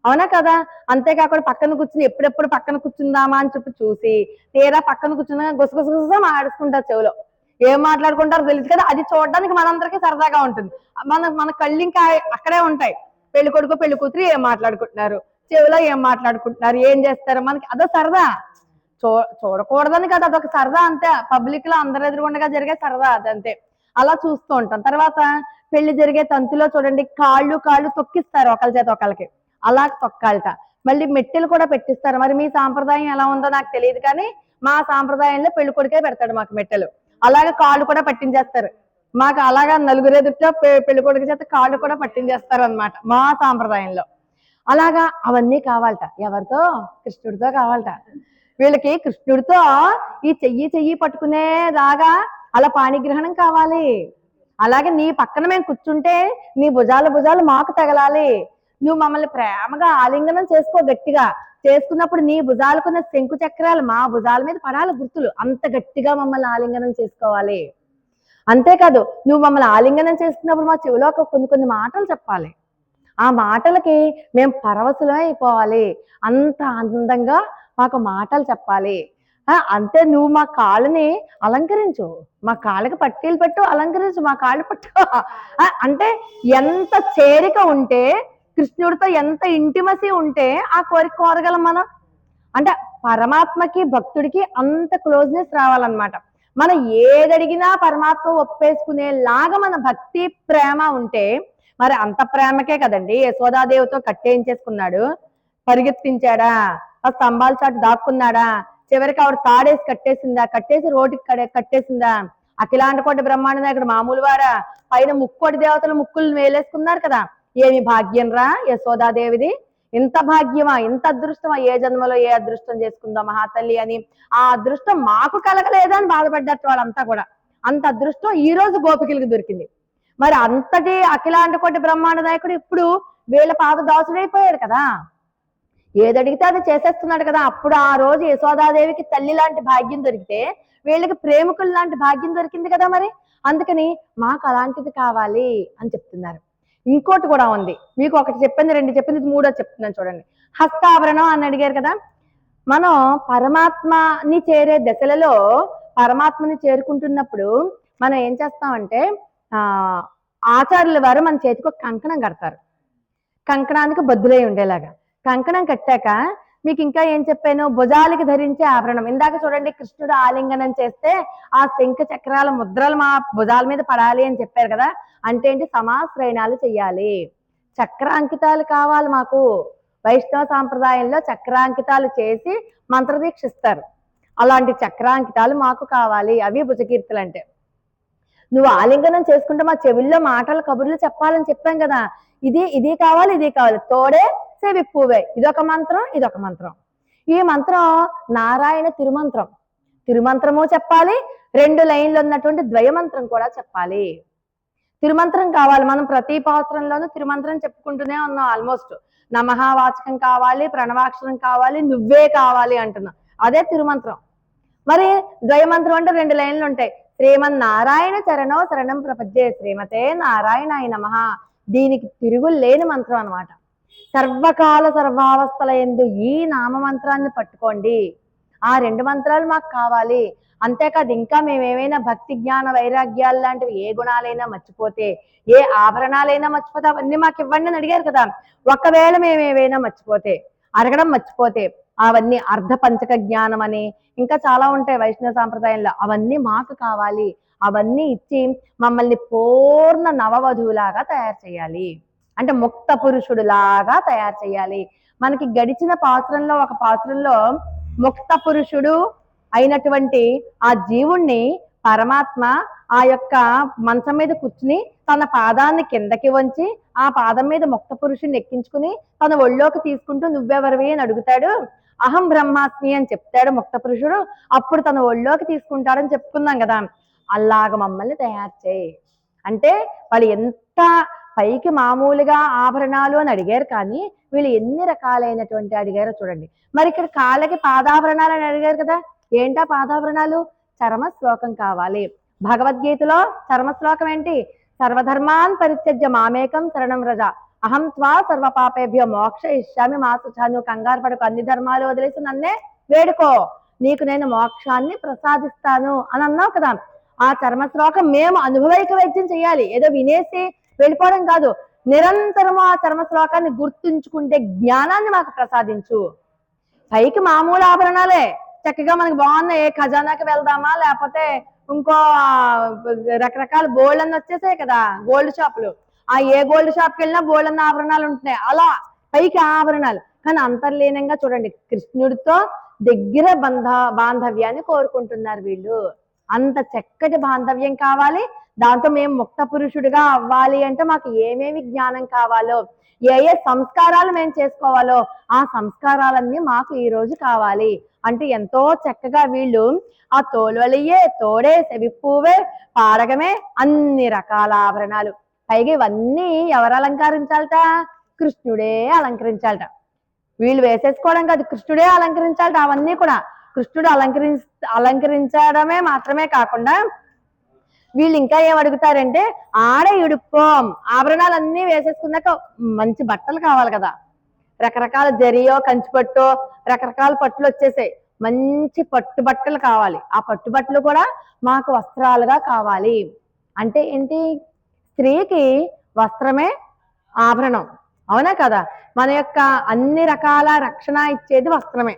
Speaker 1: అవునా కదా? అంతేకాకుండా పక్కన కూర్చుని ఎప్పుడెప్పుడు పక్కన కూర్చుందామా అని చెప్పి చూసి తీరా పక్కన కూర్చున్నా గుసగుసగుస మాట్లాడుకుంటారు చెవిలో. ఏం మాట్లాడుకుంటారో తెలుసు కదా, అది చూడడానికి మనందరికీ సరదాగా ఉంటుంది. మన కళ్ళు ఇంకా అక్కడే ఉంటాయి. పెళ్లి కొడుకు పెళ్లి కూతురు ఏం మాట్లాడుకుంటున్నారు, చెవిలో ఏం మాట్లాడుకుంటున్నారు, ఏం చేస్తారు, మనకి అదో సరదా. చూడకూడదని కదా, అదొక సరదా అంతే. పబ్లిక్ లో అందరు ఎదురుగుండగా జరిగే సరదా అదంతే. అలా చూస్తూ ఉంటాం. తర్వాత పెళ్లి జరిగే తంతులో చూడండి, కాళ్ళు తొక్కిస్తారు ఒకళ్ళ చేత ఒకళ్ళకి, అలా తొక్కాలట. మళ్ళీ మెట్టెలు కూడా పెట్టిస్తారు. మరి మీ సాంప్రదాయం ఎలా ఉందో నాకు తెలియదు, కానీ మా సాంప్రదాయంలో పెళ్లి కొడుకే పెడతాడు మాకు మెట్టెలు. అలాగే కాళ్ళు కూడా పట్టించేస్తారు మాకు. అలాగా నలుగురు ఎదుట పెళ్లి కొడుకు చేత కాళ్ళు కూడా పట్టించేస్తారు అనమాట మా సాంప్రదాయంలో. అలాగా అవన్నీ కావాలట. ఎవరితో? కృష్ణుడితో కావాలట. వీళ్ళకి కృష్ణుడితో ఈ చెయ్యి పట్టుకునేలాగా అలా పాణిగ్రహణం కావాలి. అలాగే నీ పక్కన మేము కూర్చుంటే నీ భుజాలు మాకు తగలాలి. నువ్వు మమ్మల్ని ప్రేమగా ఆలింగనం చేసుకో గట్టిగా. చేసుకున్నప్పుడు నీ భుజాలకున్న శంకు చక్రాలు మా భుజాల మీద పడాలి గుర్తులు. అంత గట్టిగా మమ్మల్ని ఆలింగనం చేసుకోవాలి. అంతేకాదు, నువ్వు మమ్మల్ని ఆలింగనం చేసుకున్నప్పుడు మా చెవిలో కొన్ని మాటలు చెప్పాలి. ఆ మాటలకి మేము పరవశులం అయిపోవాలి. అంత అందంగా మాకు మాటలు చెప్పాలి. అంతే, నువ్వు మా కాళ్ళని అలంకరించు, మా కాళ్ళకి పట్టీలు పెట్టు, అలంకరించు, మా కాళ్ళు పట్టు. అంటే ఎంత చేరిక ఉంటే, కృష్ణుడితో ఎంత ఇంటిమసీ ఉంటే ఆ కోరిక కోరగలం మనం. అంటే పరమాత్మకి భక్తుడికి అంత క్లోజ్నెస్ రావాలన్నమాట. మనం ఏదడిగినా పరమాత్మ ఒప్పేసుకునేలాగా మన భక్తి ప్రేమ ఉంటే, మరి అంత ప్రేమకే కదండి యశోదాదేవితో కట్టేయించేసుకున్నాడు. పరిగెత్తించాడా? ఆ స్తంభాల చాటు దాక్కున్నాడా? చివరికి ఆవిడ తాడేసి కట్టేసి రోడ్డుకి కట్టేసిందా? అఖిలాండ కోటి బ్రహ్మాండ నాయకుడు మామూలు వారా? పైన ముక్కోటి దేవతలు ముక్కులు వేలేసుకున్నారు కదా. ఏమి భాగ్యం రా యశోదాదేవిది! ఇంత భాగ్యమా, ఇంత అదృష్టమా, ఏ జన్మలో ఏ అదృష్టం చేసుకుందా మహాతల్లి అని. ఆ అదృష్టం మాకు కలగలేదా అని బాధపడ్డట్టు వాళ్ళంతా కూడా. అంత అదృష్టం ఈ రోజు గోపికలకు దొరికింది. మరి అంతటి అఖిలాండ కోటి బ్రహ్మాండ నాయకుడు ఇప్పుడు వీళ్ళ పాద దాసుడైపోయాడు కదా. ఏదడిగితే అది చేసేస్తున్నాడు కదా. అప్పుడు ఆ రోజు యశోదాదేవికి తల్లి లాంటి భాగ్యం దొరికితే వీళ్ళకి ప్రేమికులు లాంటి భాగ్యం దొరికింది కదా. మరి అందుకని మాకు అలాంటిది కావాలి అని చెప్తున్నారు. ఇంకోటి కూడా ఉంది. మీకు ఒకటి చెప్పింది, రెండు చెప్పింది, మూడోది చెప్తున్నాను చూడండి. హస్తాభరణం అని అడిగారు కదా. మనం పరమాత్మని చేరే దశలలో పరమాత్మని చేరుకుంటున్నప్పుడు మనం ఏం చేస్తామంటే, ఆచార్యుల వారు మన చేతికి ఒక కంకణం కడతారు. కంకణానికి బద్దులై ఉండేలాగా కంకణం కట్టాక మీకు ఇంకా ఏం చెప్పాను? భుజాలకి ధరించే ఆభరణం. ఇందాక చూడండి, కృష్ణుడు ఆలింగనం చేస్తే ఆ శంఖ చక్రాల ముద్రలు మా భుజాల మీద పడాలి అని చెప్పారు కదా. అంటే ఏంటి? సమాశ్రయణాలు చెయ్యాలి, చక్రాంకితాలు కావాలి మాకు. వైష్ణవ సాంప్రదాయంలో చక్రాంకితాలు చేసి మంత్రదీక్షిస్తారు. అలాంటి చక్రాంకితాలు మాకు కావాలి. అవి భుజకీర్తులు అంటే. నువ్వు ఆలింగనం చేసుకుంటే మా చెవుల్లో మాటలు కబుర్లు చెప్పాలని చెప్పాం కదా. ఇది కావాలి, ఇది కావాలి, తోడే సేవిప్పువే. ఇదొక మంత్రం, ఇదొక మంత్రం. ఈ మంత్రం నారాయణ తిరుమంత్రము చెప్పాలి. 2 లైన్లు ఉన్నటువంటి ద్వయమంత్రం కూడా చెప్పాలి. తిరుమంత్రం కావాలి. మనం ప్రతి పాత్రంలోనూ తిరుమంత్రం చెప్పుకుంటూనే ఉన్నాం. ఆల్మోస్ట్ నమఃవాచకం కావాలి, ప్రణవాక్షరం కావాలి, నువ్వే కావాలి అంటున్నాం. అదే తిరుమంత్రం. మరి ద్వయమంత్రం అంటే 2 లైన్లు ఉంటాయి. శ్రీమన్నారాయణ చరణో శరణం ప్రపద్యే, శ్రీమతే నారాయణాయ నమః. దీనికి తిరుగులేని మంత్రం అనమాట. సర్వకాల సర్వావస్థల యందు ఈ నామమంత్రాన్ని పట్టుకోండి. ఆ 2 మంత్రాలు మాకు కావాలి. అంతేకాదు, ఇంకా మేమేమైనా భక్తి జ్ఞాన వైరాగ్యాలు లాంటివి ఏ గుణాలైనా మర్చిపోతే, ఏ ఆభరణాలైనా మర్చిపోతే అవన్నీ మాకు ఇవ్వండి అని అడిగారు కదా. ఒకవేళ మేమేమైనా అడగడం మర్చిపోతే అవన్నీ అర్ధ పంచక జ్ఞానం అని ఇంకా చాలా ఉంటాయి వైష్ణవ సాంప్రదాయంలో. అవన్నీ మాకు కావాలి. అవన్నీ ఇచ్చి మమ్మల్ని పూర్ణ నవవధువులాగా తయారు చేయాలి. అంటే ముక్త పురుషుడులాగా తయారు చేయాలి. మనకి గడిచిన పాత్రంలో ఒక పాత్రంలో ముక్త పురుషుడు అయినటువంటి ఆ జీవుణ్ణి పరమాత్మ ఆ యొక్క మంచం మీద కూర్చుని తన పాదాన్ని కిందకి వంచి ఆ పాదం మీద ముక్త పురుషుడిని ఎక్కించుకుని తన ఒళ్ళోకి తీసుకుంటూ నువ్వెవరివి అని అడుగుతాడు. అహం బ్రహ్మాస్మి అని చెప్తాడు ముక్త పురుషుడు. అప్పుడు తన ఒళ్ళోకి తీసుకుంటాడని చెప్పుకున్నాం కదా. అలాగ మమ్మల్ని తయారు చేయి. అంటే వాళ్ళు ఎంత పైకి మామూలుగా ఆభరణాలు అని అడిగారు, కానీ వీళ్ళు ఎన్ని రకాలైనటువంటి అడిగారో చూడండి. మరి ఇక్కడ కాళ్ళకి పాదాభరణాలు అని అడిగారు కదా, ఏంటా పాదాభరణాలు? చర్మ శ్లోకం కావాలి. భగవద్గీతలో చర్మ శ్లోకం ఏంటి? సర్వధర్మాన్ పరిత్యజ్య మామేకం శరణం వ్రజ అహం త్వా సర్వ పాపేభ్యో మోక్ష ఇష్యామి మాసుచ. నువ్వు కంగారు పడకు, అన్ని ధర్మాలు వదిలేసి నన్నే వేడుకో, నీకు నేను మోక్షాన్ని ప్రసాదిస్తాను అని అన్నావు కదా. ఆ చర్మ శ్లోకం మేము అనుభవైక వైద్యం చేయాలి, ఏదో వినేసి వెళ్ళిపోవడం కాదు. నిరంతరము ఆ చర్మ శ్లోకాన్ని గుర్తుంచుకుంటే జ్ఞానాన్ని మాకు ప్రసాదించు. పైకి మామూలు ఆభరణాలే చక్కగా మనకి బాగున్నాయి, ఏ ఖజానాకి వెళ్దామా, లేకపోతే ఇంకో రకరకాల గోల్డ్ అన్ని వచ్చేసాయి కదా, గోల్డ్ షాపులు. ఆ ఏ గోల్డ్ షాప్కి వెళ్ళినా గోల్డ్ అన్న ఆభరణాలు ఉంటున్నాయి, అలా పైకి ఆభరణాలు. కానీ అంతర్లీనంగా చూడండి, కృష్ణుడితో దగ్గర బాంధవ్యాన్ని కోరుకుంటున్నారు వీళ్ళు. అంత చక్కటి బాంధవ్యం కావాలి. దాంతో మేము ముక్త పురుషుడిగా అవ్వాలి అంటే మాకు ఏమేమి జ్ఞానం కావాలో, ఏ ఏ సంస్కారాలు మేము చేసుకోవాలో ఆ సంస్కారాలన్నీ మాకు ఈ రోజు కావాలి అంటే ఎంతో చక్కగా వీళ్ళు ఆ తోల్వలియే తోడే సెవిప్పూవే పాడగమే అన్ని రకాల ఆభరణాలు. పైగా ఇవన్నీ ఎవరు అలంకరించాలట? కృష్ణుడే అలంకరించాలట. వీళ్ళు వేసేసుకోవడం కాదు, కృష్ణుడే అలంకరించాలట. అవన్నీ కూడా కృష్ణుడు అలంకరించడమే మాత్రమే కాకుండా వీళ్ళు ఇంకా ఏం అడుగుతారంటే, ఆడ ఇడుక్కోం, ఆభరణాలన్నీ వేసేసుకున్నాక మంచి బట్టలు కావాలి కదా. రకరకాల జరియో కంచిపట్టో రకరకాల పట్టులు వచ్చేసాయి, మంచి పట్టు బట్టలు కావాలి. ఆ పట్టు బట్టలు కూడా మాకు వస్త్రాలుగా కావాలి. అంటే ఏంటి? స్త్రీకి వస్త్రమే ఆభరణం, అవునా కదా. మన యొక్క అన్ని రకాల రక్షణ ఇచ్చేది వస్త్రమే.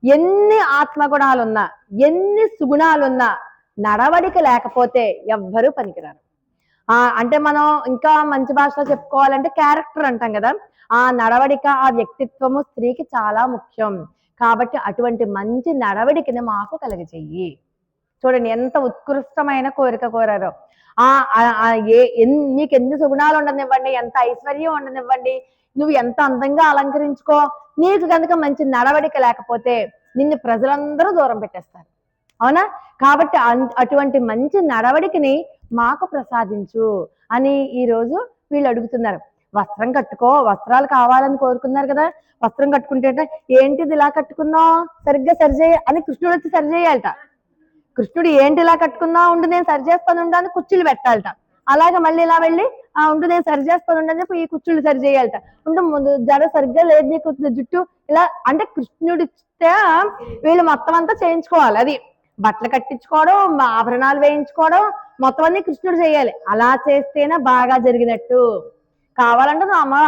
Speaker 1: ఎన్ని ఆత్మగుణాలున్నా, ఎన్ని సుగుణాలున్నా నడవడిక లేకపోతే ఎవ్వరూ పనికిరారు. అంటే మనం ఇంకా మంచి భాషలో చెప్పుకోవాలంటే క్యారెక్టర్ అంటాం కదా. ఆ నడవడిక, ఆ వ్యక్తిత్వము స్త్రీకి చాలా ముఖ్యం. కాబట్టి అటువంటి మంచి నడవడికని మాకు కలుగజేయి. చూడండి ఎంత ఉత్కృష్టమైన కోరిక కోరారో. మీకు ఎన్ని సుగుణాలు ఉండనివ్వండి, ఎంత ఐశ్వర్యం ఉండనివ్వండి, నువ్వు ఎంత అందంగా అలంకరించుకో, నీకు కనుక మంచి నడవడిక లేకపోతే నిన్ను ప్రజలందరూ దూరం పెట్టేస్తారు, అవునా. కాబట్టి అటువంటి మంచి నడవడికని మాకు ప్రసాదించు అని ఈరోజు వీళ్ళు అడుగుతున్నారు. వస్త్రం కట్టుకో, వస్త్రాలు కావాలని కోరుకున్నారు కదా. వస్త్రం కట్టుకుంటే ఏంటిది ఇలా కట్టుకున్నావు, సరిగ్గా సరిచేయ అని కృష్ణుడు వచ్చి సరిచేయాలట. కృష్ణుడు ఏంటి ఇలా కట్టుకున్నావు, ఉండు నేను సరిచేస్తాను ఉండు అని కుర్చీలు పెట్టాలట. అలాగే మళ్ళీ ఇలా వెళ్ళి ఉండు నేను సరిచేస్తాను ఉండు అని చెప్పి ఈ కుర్చీలు సరిచేయాలట. ఉండు ముందు జడ సరిగ్గా లేదు నీకు, జుట్టు ఇలా, అంటే కృష్ణుడి వీళ్ళు మొత్తం అంతా చేయించుకోవాలి. అది బట్టలు కట్టించుకోవడం, ఆభరణాలు వేయించుకోవడం మొత్తం అన్ని కృష్ణుడు చేయాలి. అలా చేస్తేనే బాగా జరిగినట్టు. కావాలంటే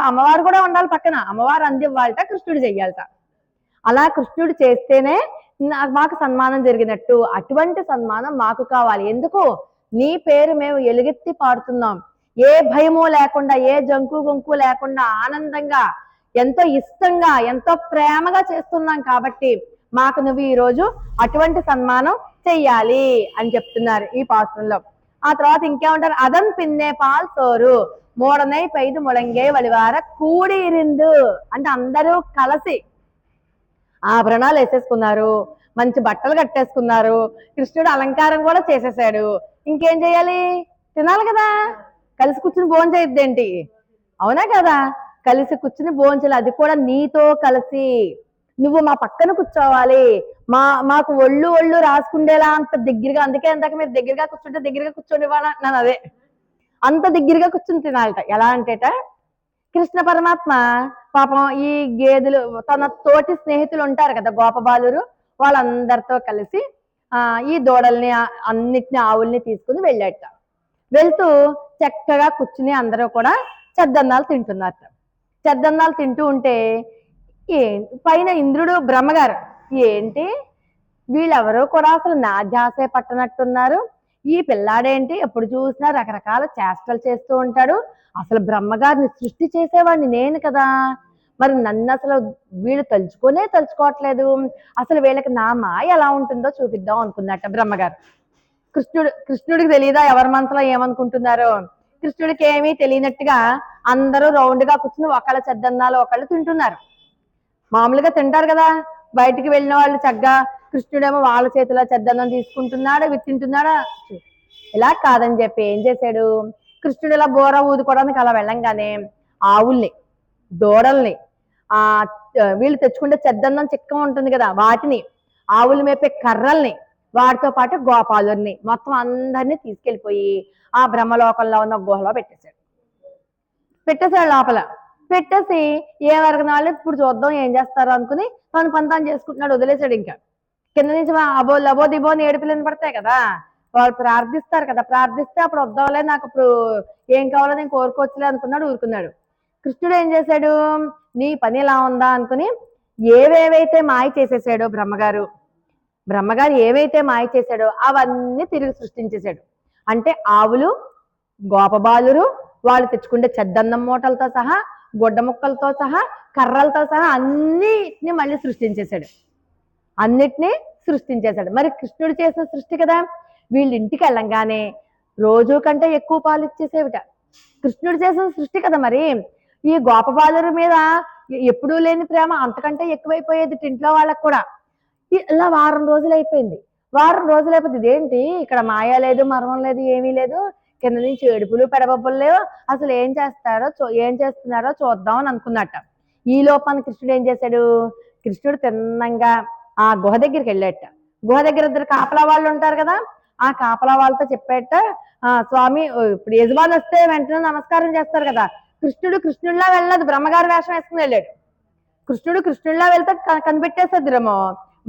Speaker 1: అమ్మవారు కూడా ఉండాలి పక్కన, అమ్మవారు అందివ్వాలట, కృష్ణుడు చెయ్యాలట. అలా కృష్ణుడు చేస్తేనే మాకు సన్మానం జరిగినట్టు. అటువంటి సన్మానం మాకు కావాలి. ఎందుకు? నీ పేరు మేము ఎలుగెత్తి పాడుతున్నాం, ఏ భయము లేకుండా, ఏ జంకు గొంకు లేకుండా ఆనందంగా ఎంతో ఇష్టంగా ఎంతో ప్రేమగా చేస్తున్నాం. కాబట్టి మాకు నువ్వు ఈరోజు అటువంటి సన్మానం చెయ్యాలి అని చెప్తున్నారు ఈ పాత్రలో. ఆ తర్వాత ఇంకేమంటారు? అదన్ పిన్నే పాల్ సోరు మూడనై పైదు ముళంగే వలివార కూడి ఇరిందు. అంటే అందరూ కలిసి ఆభరణాలు వేసేసుకున్నారు, మంచి బట్టలు కట్టేసుకున్నారు, కృష్ణుడు అలంకారం కూడా చేసేసాడు. ఇంకేం చేయాలి? తినాలి కదా. కలిసి కూర్చుని భోజనం చేయొద్దేంటి, అవునా కదా. కలిసి కూర్చుని భోజనం చేయాలి, అది కూడా నీతో కలిసి. నువ్వు మా పక్కన కూర్చోవాలి, మాకు ఒళ్ళు రాసుకుండేలా అంత దగ్గరగా. అందుకే అందాక మీరు దగ్గరగా కూర్చుంటే దగ్గరగా కూర్చొని ఇవ్వాలంటున్నాను. అదే అంత దగ్గరగా కూర్చుని తినాలట. ఎలా అంటేట, కృష్ణ పరమాత్మ పాపం ఈ గేదెలు, తన తోటి స్నేహితులు ఉంటారు కదా గోపబాలురు, వాళ్ళందరితో కలిసి ఈ దూడల్ని అన్నిటిని ఆవుల్ని తీసుకుని వెళ్ళాట. వెళ్తూ చక్కగా కూర్చుని అందరూ కూడా చెద్దన్నాలు తింటున్నారట. చెద్దన్నాలు తింటూ ఉంటే పైన ఇంద్రుడు బ్రహ్మగారు, ఏంటి వీళ్ళెవరూ కూడా అసలు నా ధ్యాసే పట్టనట్టున్నారు, ఈ పిల్లాడేంటి ఎప్పుడు చూసినా రకరకాల చేష్టలు చేస్తూ ఉంటాడు, అసలు బ్రహ్మగారిని సృష్టి చేసేవాడిని నేను కదా, మరి నన్ను అసలు వీళ్ళు తలుచుకోవట్లేదు, అసలు వీళ్ళకి నా మాయ ఎలా ఉంటుందో చూపిద్దాం అనుకున్నట్ట బ్రహ్మగారు. కృష్ణుడికి తెలియదా ఎవరి మనసులో ఏమనుకుంటున్నారో? కృష్ణుడికి ఏమీ తెలియనట్టుగా అందరూ రౌండ్గా కూర్చుని ఒకళ్ళ చెద్దన్నాలు ఒకళ్ళు తింటున్నారు. మామూలుగా తింటారు కదా, బయటికి వెళ్ళిన వాళ్ళు చక్కగా. కృష్ణుడేమో వాళ్ళ చేతిలో చెద్దన్నం తీసుకుంటున్నాడు, తింటున్నాడు. ఇలా కాదని చెప్పి ఏం చేశాడు? కృష్ణుడు ఇలా బోర ఊదుకోవడానికి అలా వెళ్ళంగానే ఆవుల్ని, దూడల్ని, ఆ వీళ్ళు తెచ్చుకుంటే చెద్దన్నం చిక్కం ఉంటుంది కదా వాటిని, ఆవులు మేపే కర్రల్ని, వాటితో పాటు గోపాలుని మొత్తం అందరినీ తీసుకెళ్ళిపోయి ఆ బ్రహ్మలోకంలో ఉన్న గుహలో పెట్టేశాడు లోపల. పెట్టేసి ఏ వరకన వాళ్ళు ఇప్పుడు చూద్దాం ఏం చేస్తారో అనుకుని తను పని తాను చేసుకుంటున్నాడు, వదిలేశాడు. ఇంకా కింద నుంచి అబో లబో దిబో అని ఏడుపులు పడతాయి కదా, వాళ్ళు ప్రార్థిస్తారు కదా, ప్రార్థిస్తే అప్పుడు వద్దాంలే, నాకు ఇప్పుడు ఏం కావాలో నేను కోరుకోవచ్చులే అనుకున్నాడు, ఊరుకున్నాడు. కృష్ణుడు ఏం చేశాడు, నీ పని ఎలా ఉందా అనుకుని ఏవేవైతే మాయ చేసేసాడో బ్రహ్మగారు ఏవైతే మాయ చేశాడో అవన్నీ తిరిగి సృష్టించేశాడు. అంటే ఆవులు, గోపబాలురు, వాళ్ళు తెచ్చుకుంటే చెద్దన్నం మూటలతో సహా, గుడ్డ ముక్కలతో సహా, కర్రలతో సహా అన్నిటిని మళ్ళీ సృష్టించేశాడు. మరి కృష్ణుడు చేసిన సృష్టి కదా, వీళ్ళ ఇంటికి వెళ్ళంగానే రోజు కంటే ఎక్కువ పాలు ఇచ్చేసేవిట. కృష్ణుడు చేసిన సృష్టి కదా. మరి ఈ గోపబాలుర మీద ఎప్పుడూ లేని ప్రేమ అంతకంటే ఎక్కువైపోయేది ఇంట్లో వాళ్ళకు కూడా. ఇలా వారం రోజులు అయిపోయింది. ఇదేంటి ఇక్కడ మాయ లేదు, మర్మం లేదు, ఏమీ లేదు, కింద నుంచి ఏడుపులు పెడబొబ్బలు లేవు, అసలు ఏం చేస్తున్నారో చూద్దాం అని అనుకున్నట్ట. ఈ లోపాన్ని కృష్ణుడు ఏం చేశాడు, కృష్ణుడు తిన్నంగా ఆ గుహ దగ్గరికి వెళ్ళేట. గుహ దగ్గర ఇద్దరు కాపలా వాళ్ళు ఉంటారు కదా, ఆ కాపలా వాళ్ళతో చెప్పేట, స్వామి ఇప్పుడు యజమాని వస్తే వెంటనే నమస్కారం చేస్తారు కదా, కృష్ణుడిలా వెళ్ళదు, బ్రహ్మగారి వేషం వేసుకుని వెళ్ళాడు. కృష్ణుడిలా వెళ్తే కనిపెట్టేసేద్దరేమో,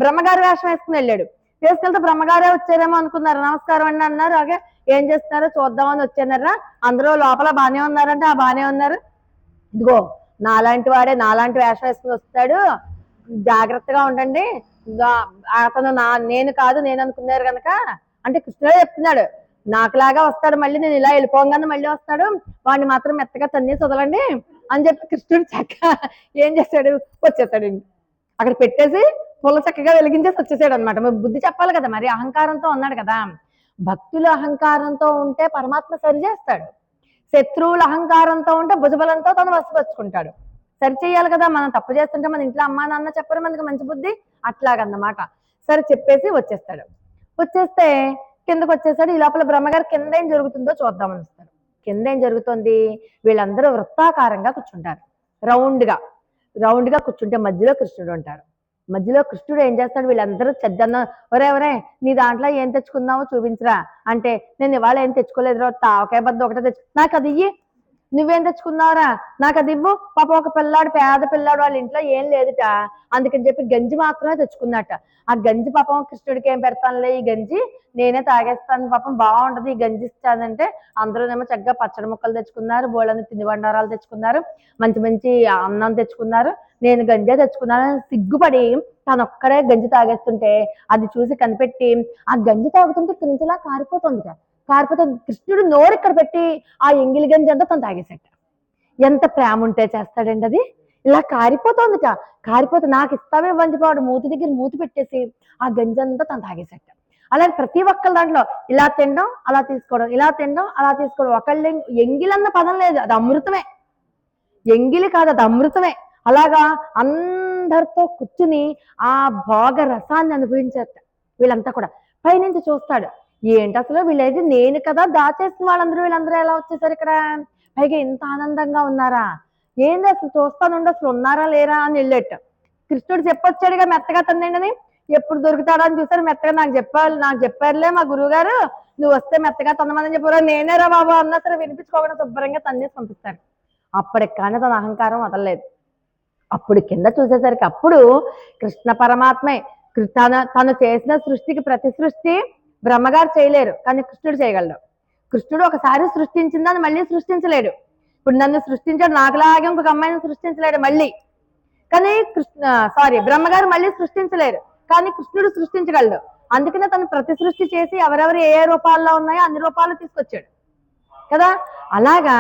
Speaker 1: బ్రహ్మగారి వేషం వేసుకుని వెళ్ళాడు. తీసుకెళ్తే బ్రహ్మగారే వచ్చారేమో అనుకున్నారు. నమస్కారం అండి అన్నారు. అలాగే ఏం చేస్తున్నారో చూద్దామని వచ్చానరా, అందరూ లోపల బానే ఉన్నారంటే ఆ బానే ఉన్నారు, ఇదిగో నాలాంటి వేషం వేసుకుని వస్తాడు, జాగ్రత్తగా ఉండండి, అతను నేను కాదు, నేను అనుకున్నారు కనుక అంటే కృష్ణుడే చెప్తున్నాడు, నాకులాగా వస్తాడు, మళ్ళీ నేను ఇలా వెళ్ళిపోగానే మళ్ళీ వస్తాడు, వాడిని మాత్రం మెత్తగా తన్నేసి వదలండి అని చెప్పి కృష్ణుడు ఏం చేశాడు, వచ్చేస్తాడు. అక్కడ పెట్టేసి పుల్ల చక్కగా వెలిగించేసి వచ్చేసాడు అనమాట. మరి బుద్ధి చెప్పాలి కదా, మరి అహంకారంతో ఉన్నాడు కదా. భక్తులు అహంకారంతో ఉంటే పరమాత్మ సరి చేస్తాడు, శత్రువులు అహంకారంతో ఉంటే భుజబలంతో తను వసపరుచుకుంటాడు. సరి చేయాలి కదా, మనం తప్పు చేస్తుంటే మన ఇంట్లో అమ్మా నాన్న చెప్పరు మనకి మంచి బుద్ధి, అట్లాగన్నమాట. సరే చెప్పేసి వచ్చేస్తే కిందకు వచ్చేసాడు. ఈ లోపల బ్రహ్మగారు కింద ఏం జరుగుతుందో చూద్దామని వస్తాడు. కింద ఏం జరుగుతుంది, వీళ్ళందరూ వృత్తాకారంగా కూర్చుంటారు, రౌండ్ గా కూర్చుంటే మధ్యలో కృష్ణుడు ఉంటారు. మధ్యలో కృష్ణుడు ఏం చేస్తాడు, వీళ్ళందరూ చెద్దన్న ఒరే నీ దాంట్లో ఏం తెచ్చుకున్నావో చూపించరా అంటే, నేను ఇవాళ ఏం తెచ్చుకోలేదు, తావకాయ బద్ద ఒకటే తెచ్చు, నాకు అది ఇయ్యి, నువ్వేం తెచ్చుకున్నావురా, నాకు అది ఇవ్వు. పాప ఒక పేద పిల్లాడు వాళ్ళ ఇంట్లో ఏం లేదుట, అందుకని చెప్పి గంజి మాత్రమే తెచ్చుకున్నట్ట. ఆ గంజి పాపం కృష్ణుడికి ఏం పెడతానులే, ఈ గంజి నేనే తాగేస్తాను, పాపం బాగుంటది ఈ గంజి ఇస్తానంటే, అందరూనేమో చక్కగా పచ్చడి ముక్కలు తెచ్చుకున్నారు, బోళ్ళని తిండి బండారాలు తెచ్చుకున్నారు, మంచి అన్నం తెచ్చుకున్నారు, నేను గంజే తెచ్చుకున్నాను. సిగ్గుపడి తనొక్కడే గంజి తాగేస్తుంటే అది చూసి కనిపెట్టి ఆ గంజి తాగుతుంటే ఇక్కడి నుంచి ఇలా కారిపోతుంది. కృష్ణుడు నోరు ఇక్కడ పెట్టి ఆ ఎంగిలి గంజి అంతా తను తాగేసట. ఎంత ప్రేమ ఉంటే చేస్తాడండి అది, ఇలా కారిపోతే నాకు ఇస్తావే వంజిపోవాడు మూతి దగ్గర మూతి పెట్టేసి ఆ గంజి అంతా తను తాగేసట. అలాగే ప్రతి ఒక్కళ్ళ దాంట్లో ఇలా తినడం అలా తీసుకోవడం, ఇలా తినడం అలా తీసుకోవడం. ఒకళ్ళు ఎంగిలన్న పదం లేదు, అది అమృతమే, ఎంగిలి కాదు అది అమృతమే. అలాగా అందరితో కూర్చుని ఆ భోగ రసాన్ని అనుభవించారట. వీళ్ళంతా కూడా పైనుంచి చూస్తాడు, ఏంటి అసలు వీళ్ళైతే నేను కదా దాచేసిన వీళ్ళందరూ ఎలా వచ్చేసారు ఇక్కడ, పైగా ఇంత ఆనందంగా ఉన్నారా, ఏంది అసలు చూస్తానుండి, అసలు ఉన్నారా లేరా అని వెళ్ళేట. కృష్ణుడు చెప్పొచ్చాడుగా మెత్తగా తందేండని, ఎప్పుడు దొరుకుతాడా అని చూసారు, మెత్తగా నాకు చెప్పారులే మా గురువు గారు, నువ్వు వస్తే మెత్తగా తొందమని చెప్పారు, నేనేరా బాబు అన్నా సరే వినిపించుకోకుండా శుభ్రంగా తన్నేసి పంపిస్తారు. అప్పటికి కానీ తన అహంకారం వదలలేదు. అప్పుడు కింద చూసేసరికి అప్పుడు కృష్ణ పరమాత్మే తను చేసిన సృష్టికి ప్రతి సృష్టి బ్రహ్మగారు చేయలేరు, కానీ కృష్ణుడు చేయగలడు. కృష్ణుడు ఒకసారి సృష్టించిందని మళ్ళీ సృష్టించలేడు. ఇప్పుడు నన్ను సృష్టించాడు, నాకులాగే ఇంకొక అమ్మాయిని సృష్టించలేడు మళ్ళీ, కానీ బ్రహ్మగారు మళ్ళీ సృష్టించలేరు, కానీ కృష్ణుడు సృష్టించగలడు. అందుకనే తను ప్రతి సృష్టి చేసి ఎవరెవరు ఏ రూపాల్లో ఉన్నాయో అన్ని రూపాలు తీసుకొచ్చాడు కదా. అలాగా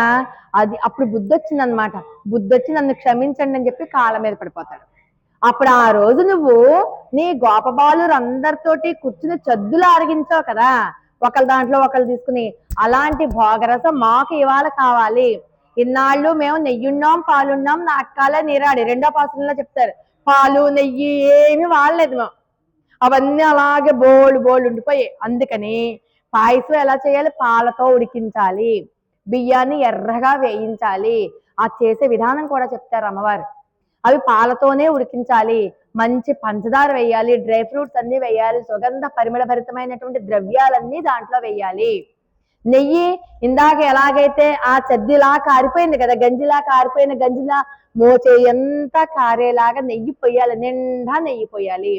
Speaker 1: అది అప్పుడు బుద్ధి వచ్చిందనమాట. బుద్ధి వచ్చి నన్ను క్షమించండి అని చెప్పి కాళ్ళ మీద పడిపోతాడు. అప్పుడు ఆ రోజు నువ్వు నీ గోపబాలురు అందరితోటి కూర్చుని చద్దులు ఆరగించావు కదా, ఒకళ్ళ దాంట్లో ఒకళ్ళు తీసుకుని, అలాంటి భోగరసం మాకు ఇవాళ కావాలి. ఇన్నాళ్ళు మేము నెయ్యున్నాం పాలున్నాం నాటకాలే నీరాడి, రెండో పాసంలో చెప్తారు, పాలు నెయ్యి ఏమి వాడలేదు మేము, అవన్నీ అలాగే బోల్డ్ ఉండిపోయాయి. అందుకని పాయసం ఎలా చేయాలి, పాలతో ఉడికించాలి, బియ్యాన్ని ఎర్రగా వేయించాలి. ఆ చేసే విధానం కూడా చెప్తారు అమ్మవారు. అవి పాలతోనే ఉడికించాలి, మంచి పంచదార వేయాలి, డ్రై ఫ్రూట్స్ అన్ని వేయాలి, సుగంధ పరిమళ భరితమైనటువంటి ద్రవ్యాలన్నీ దాంట్లో వేయాలి. నెయ్యి ఇందాక ఎలాగైతే ఆ చద్దిలా కారిపోయింది కదా, గంజిలా కారిపోయిన గంజిలా మోచే ఎంత కారేలాగా నెయ్యి పొయ్యాలి, నిండా నెయ్యి పొయ్యాలి.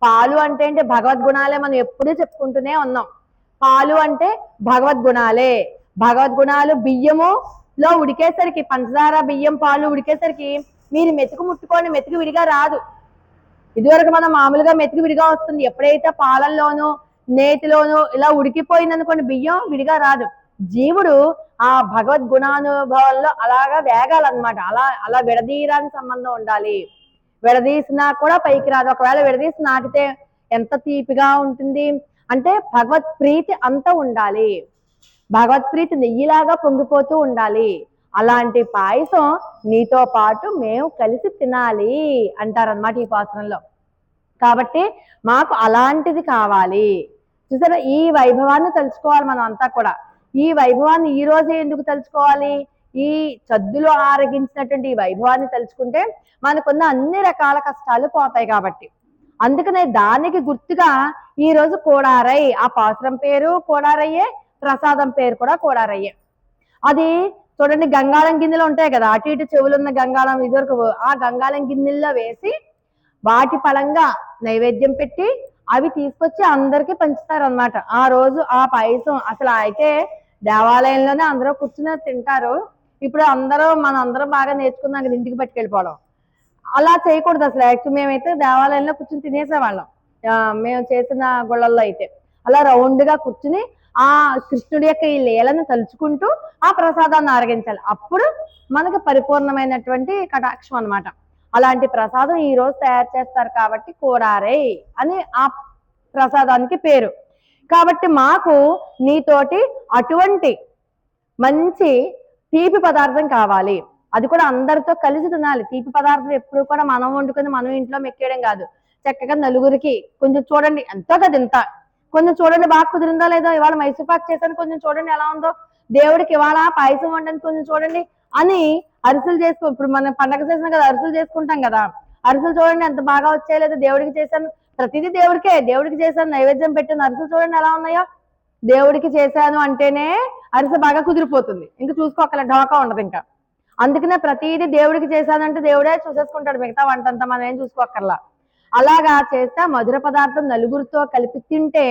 Speaker 1: పాలు అంటే భగవద్గుణాలే, మనం ఎప్పుడూ చెప్పుకుంటూనే ఉన్నాం. పాలు అంటే భగవద్గుణాలే. భగవద్గుణాలు బియ్యములో ఉడికేసరికి, పంచదార బియ్యం పాలు ఉడికేసరికి మీరు మెతుకు ముట్టుకోండి, మెతుకు విడిగా రాదు. ఇదివరకు మనం మామూలుగా మెతుకు విడిగా వస్తుంది. ఎప్పుడైతే పాలల్లోనూ నేతిలోనూ ఇలా ఉడికిపోయిందనుకోండి బియ్యం విడిగా రాదు. జీవుడు ఆ భగవద్గుణానుభవంలో అలాగా వేగాలన్నమాట. అలా అలా విడదీయరాని సంబంధం ఉండాలి. విడదీసినా కూడా పైకి రాదు. ఒకవేళ విడదీసి నాటితే ఎంత తీపిగా ఉంటుంది అంటే భగవత్ ప్రీతి అంతా ఉండాలి. భగవత్ ప్రీతి నెయ్యిలాగా పొంగిపోతూ ఉండాలి. అలాంటి పాయసం నీతో పాటు మేము కలిసి తినాలి అంటారనమాట ఈ పాత్రంలో. కాబట్టి మాకు అలాంటిది కావాలి. చూసారా, ఈ వైభవాన్ని తలుచుకోవాలి మనం అంతా కూడా. ఈ వైభవాన్ని ఈ రోజే ఎందుకు తలుచుకోవాలి? ఈ చద్దులు ఆరగించినటువంటి ఈ వైభవాన్ని తలుచుకుంటే మనకున్న అన్ని రకాల కష్టాలు పోతాయి కాబట్టి. అందుకనే దానికి గుర్తుగా ఈ రోజు కోడారై, ఆ పాసురం పేరు కోడారయ్యే, ప్రసాదం పేరు కూడా కోడారయ్యే. అది చూడండి, గంగాళం గిన్నెలు ఉంటాయి కదా, అటు ఇటు చెవులున్న గంగాళం, ఇదివరకు ఆ గంగాళం గిన్నెల్లో వేసి వాటి పలంగా నైవేద్యం పెట్టి అవి తీసుకొచ్చి అందరికి పంచుతారనమాట. ఆ రోజు ఆ పాయసం అసలు అయితే దేవాలయంలోనే అందరూ కూర్చుని తింటారు. ఇప్పుడు మనందరం బాగా నేర్చుకున్నాం కదా ఇంటికి పట్టుకెళ్ళిపోవడం. అలా చేయకూడదు అసలు. యాక్చువల్ మేమైతే దేవాలయంలో కూర్చుని తినేసేవాళ్ళం. మేము చేసిన గుళ్ళల్లో అయితే అలా రౌండ్గా కూర్చుని ఆ కృష్ణుడి యొక్క ఈ లీలను తలుచుకుంటూ ఆ ప్రసాదాన్ని ఆరగించాలి. అప్పుడు మనకు పరిపూర్ణమైనటువంటి కటాక్షం అనమాట. అలాంటి ప్రసాదం ఈ రోజు తయారు చేస్తారు కాబట్టి కోడారై అని ఆ ప్రసాదానికి పేరు. కాబట్టి మాకు నీతోటి అటువంటి మంచి తీపి పదార్థం కావాలి. అది కూడా అందరితో కలిసి తినాలి. తీపి పదార్థం ఎప్పుడు కూడా మనం వండుకొని మనం ఇంట్లో మెక్కేయడం కాదు. చక్కగా నలుగురికి కొంచెం చూడండి, ఎంతో కదా ఇంత, కొంచెం చూడండి బాగా కుదిరిందో లేదో, ఇవాళ మైసూర్ పాక్ చేశాను కొంచెం చూడండి ఎలా ఉందో, దేవుడికి ఇవాళ పాయసం వండని కొంచెం చూడండి అని అరిసెలు ఇప్పుడు మనం పండగ చేసాం కదా, అరిసెలు చేసుకుంటాం కదా, అరిసెలు చూడండి ఎంత బాగా వచ్చాయో దేవుడికి చేశాను, ప్రతిదీ దేవుడికి చేశాను, నైవేద్యం పెట్టాను, అరిసెలు చూడండి ఎలా ఉన్నాయో. దేవుడికి చేశాను అంటేనే అరిసె బాగా కుదిరిపోతుంది, ఇంకా చూసుకోకల ఢోకా ఉండదు ఇంకా. అందుకనే ప్రతిదీ దేవుడికి చేశానంటే దేవుడే చూసేసుకుంటాడు, మిగతా వంట అంతా మనం ఏం చూసుకోకర్లా. అలాగా చేస్తే మధుర పదార్థం నలుగురితో కలిపి తింటే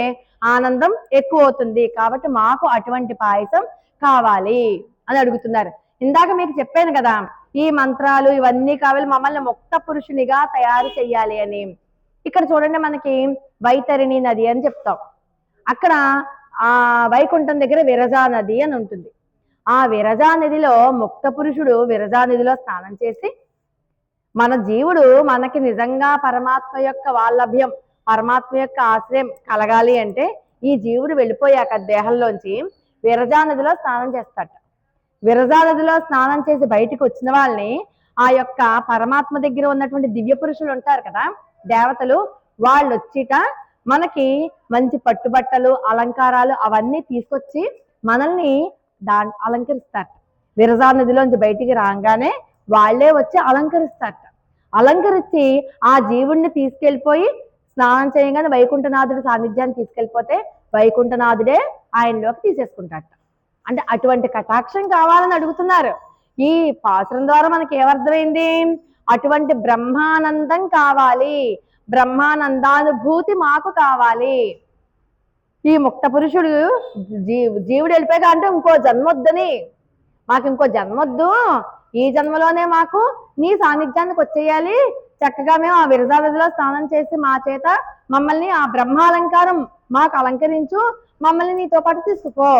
Speaker 1: ఆనందం ఎక్కువ అవుతుంది. కాబట్టి మాకు అటువంటి పాయసం కావాలి అని అడుగుతున్నారు. ఇందాక మీకు చెప్పాను కదా, ఈ మంత్రాలు ఇవన్నీ కావాలి, మమ్మల్ని ముక్త పురుషునిగా తయారు చెయ్యాలి అని. ఇక్కడ చూడండి, మనకి వైతరిణి నది అని చెప్తాం. అక్కడ ఆ వైకుంఠం దగ్గర విరజా నది అని ఉంటుంది. ఆ విరజా నదిలో ముక్త పురుషుడు విరజా నదిలో స్నానం చేసి, మన జీవుడు మనకి నిజంగా పరమాత్మ యొక్క వాల్లభ్యం, పరమాత్మ యొక్క ఆశ్రయం కలగాలి అంటే ఈ జీవుడు వెళ్ళిపోయాక దేహంలోంచి విరజా నదిలో స్నానం చేస్తాట. విరజా నదిలో స్నానం చేసి బయటికి వచ్చిన వాళ్ళని ఆ యొక్క పరమాత్మ దగ్గర ఉన్నటువంటి దివ్య పురుషులు ఉంటారు కదా, దేవతలు, వాళ్ళు వచ్చిట మనకి మంచి పట్టుబట్టలు అలంకారాలు అవన్నీ తీసుకొచ్చి మనల్ని అలంకరిస్తారు. విరజా నదిలోంచి బయటికి రాగానే వాళ్ళే వచ్చి అలంకరిస్తారట. అలంకరించి ఆ జీవుణ్ణి తీసుకెళ్ళిపోయి స్నానం చేయగానే వైకుంఠనాథుడి సాన్నిధ్యాన్ని తీసుకెళ్ళిపోతే వైకుంఠనాథుడే ఆయనలోకి తీసేసుకుంటారట. అంటే అటువంటి కటాక్షం కావాలని అడుగుతున్నారు. ఈ పాత్రం ద్వారా మనకి ఏమర్థమైంది? అటువంటి బ్రహ్మానందం కావాలి, బ్రహ్మానందానుభూతి మాకు కావాలి. ఈ ముక్త పురుషుడు జీవుడు వెళ్ళిపోయాక అంటే ఇంకో జన్మొద్దని, మాకు ఇంకో జన్మొద్దు, ఈ జన్మలోనే మాకు నీ సాన్నిధ్యానికి వచ్చేయాలి, చక్కగా మేము ఆ విరజా నదిలో స్నానం చేసి మా చేత మమ్మల్ని ఆ బ్రహ్మాలంకారం మాకు అలంకరించు, మమ్మల్ని నీతో పాటు తీసుకుపో.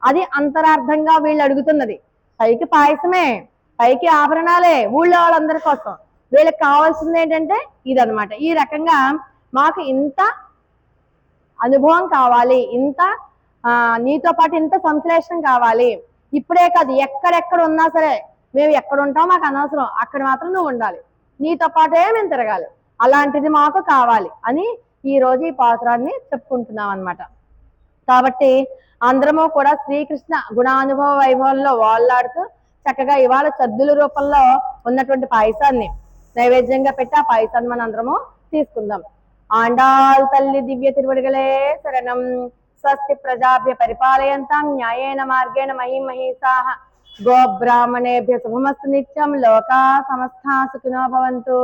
Speaker 1: అది అంతరార్థంగా వీళ్ళు అడుగుతున్నది. పైకి పాయసమే, పైకి ఆభరణాలే ఊళ్ళో వాళ్ళందరి కోసం. వీళ్ళకి కావాల్సింది ఏంటంటే ఇదనమాట. ఈ రకంగా మాకు ఇంత అనుభవం కావాలి, ఇంత నీతో పాటు ఇంత సంశ్లేషణ కావాలి. ఇప్పుడే కాదు, ఎక్కడెక్కడ ఉన్నా సరే, మేము ఎక్కడ ఉంటాం మాకు అనవసరం, అక్కడ మాత్రం నువ్వు ఉండాలి, నీతో పాటే మేము తిరగాలి, అలాంటిది మాకు కావాలి అని ఈ రోజు ఈ పాసురాన్ని చెప్పుకుంటున్నాం అనమాట. కాబట్టి అందరము కూడా శ్రీకృష్ణ గుణానుభవ వైభవంలో వాళ్ళాడుతూ చక్కగా ఇవాళ సద్దుల రూపంలో ఉన్నటువంటి పాయసాన్ని నైవేద్యంగా పెట్టి ఆ పాయసాన్ని మన అందరము తీసుకుందాం. ఆండాల్ తల్లి దివ్య తిరువడిగలే శరణం. స్వస్తి ప్రజాభ్య పరిపాలయంతాం న్యాయేన మార్గేణ మహీమహీసాః గోబ్రాహ్మణేభ్య శుభమస్తు నిత్యం. లోకా సమస్తా సుఖినో భవంతు.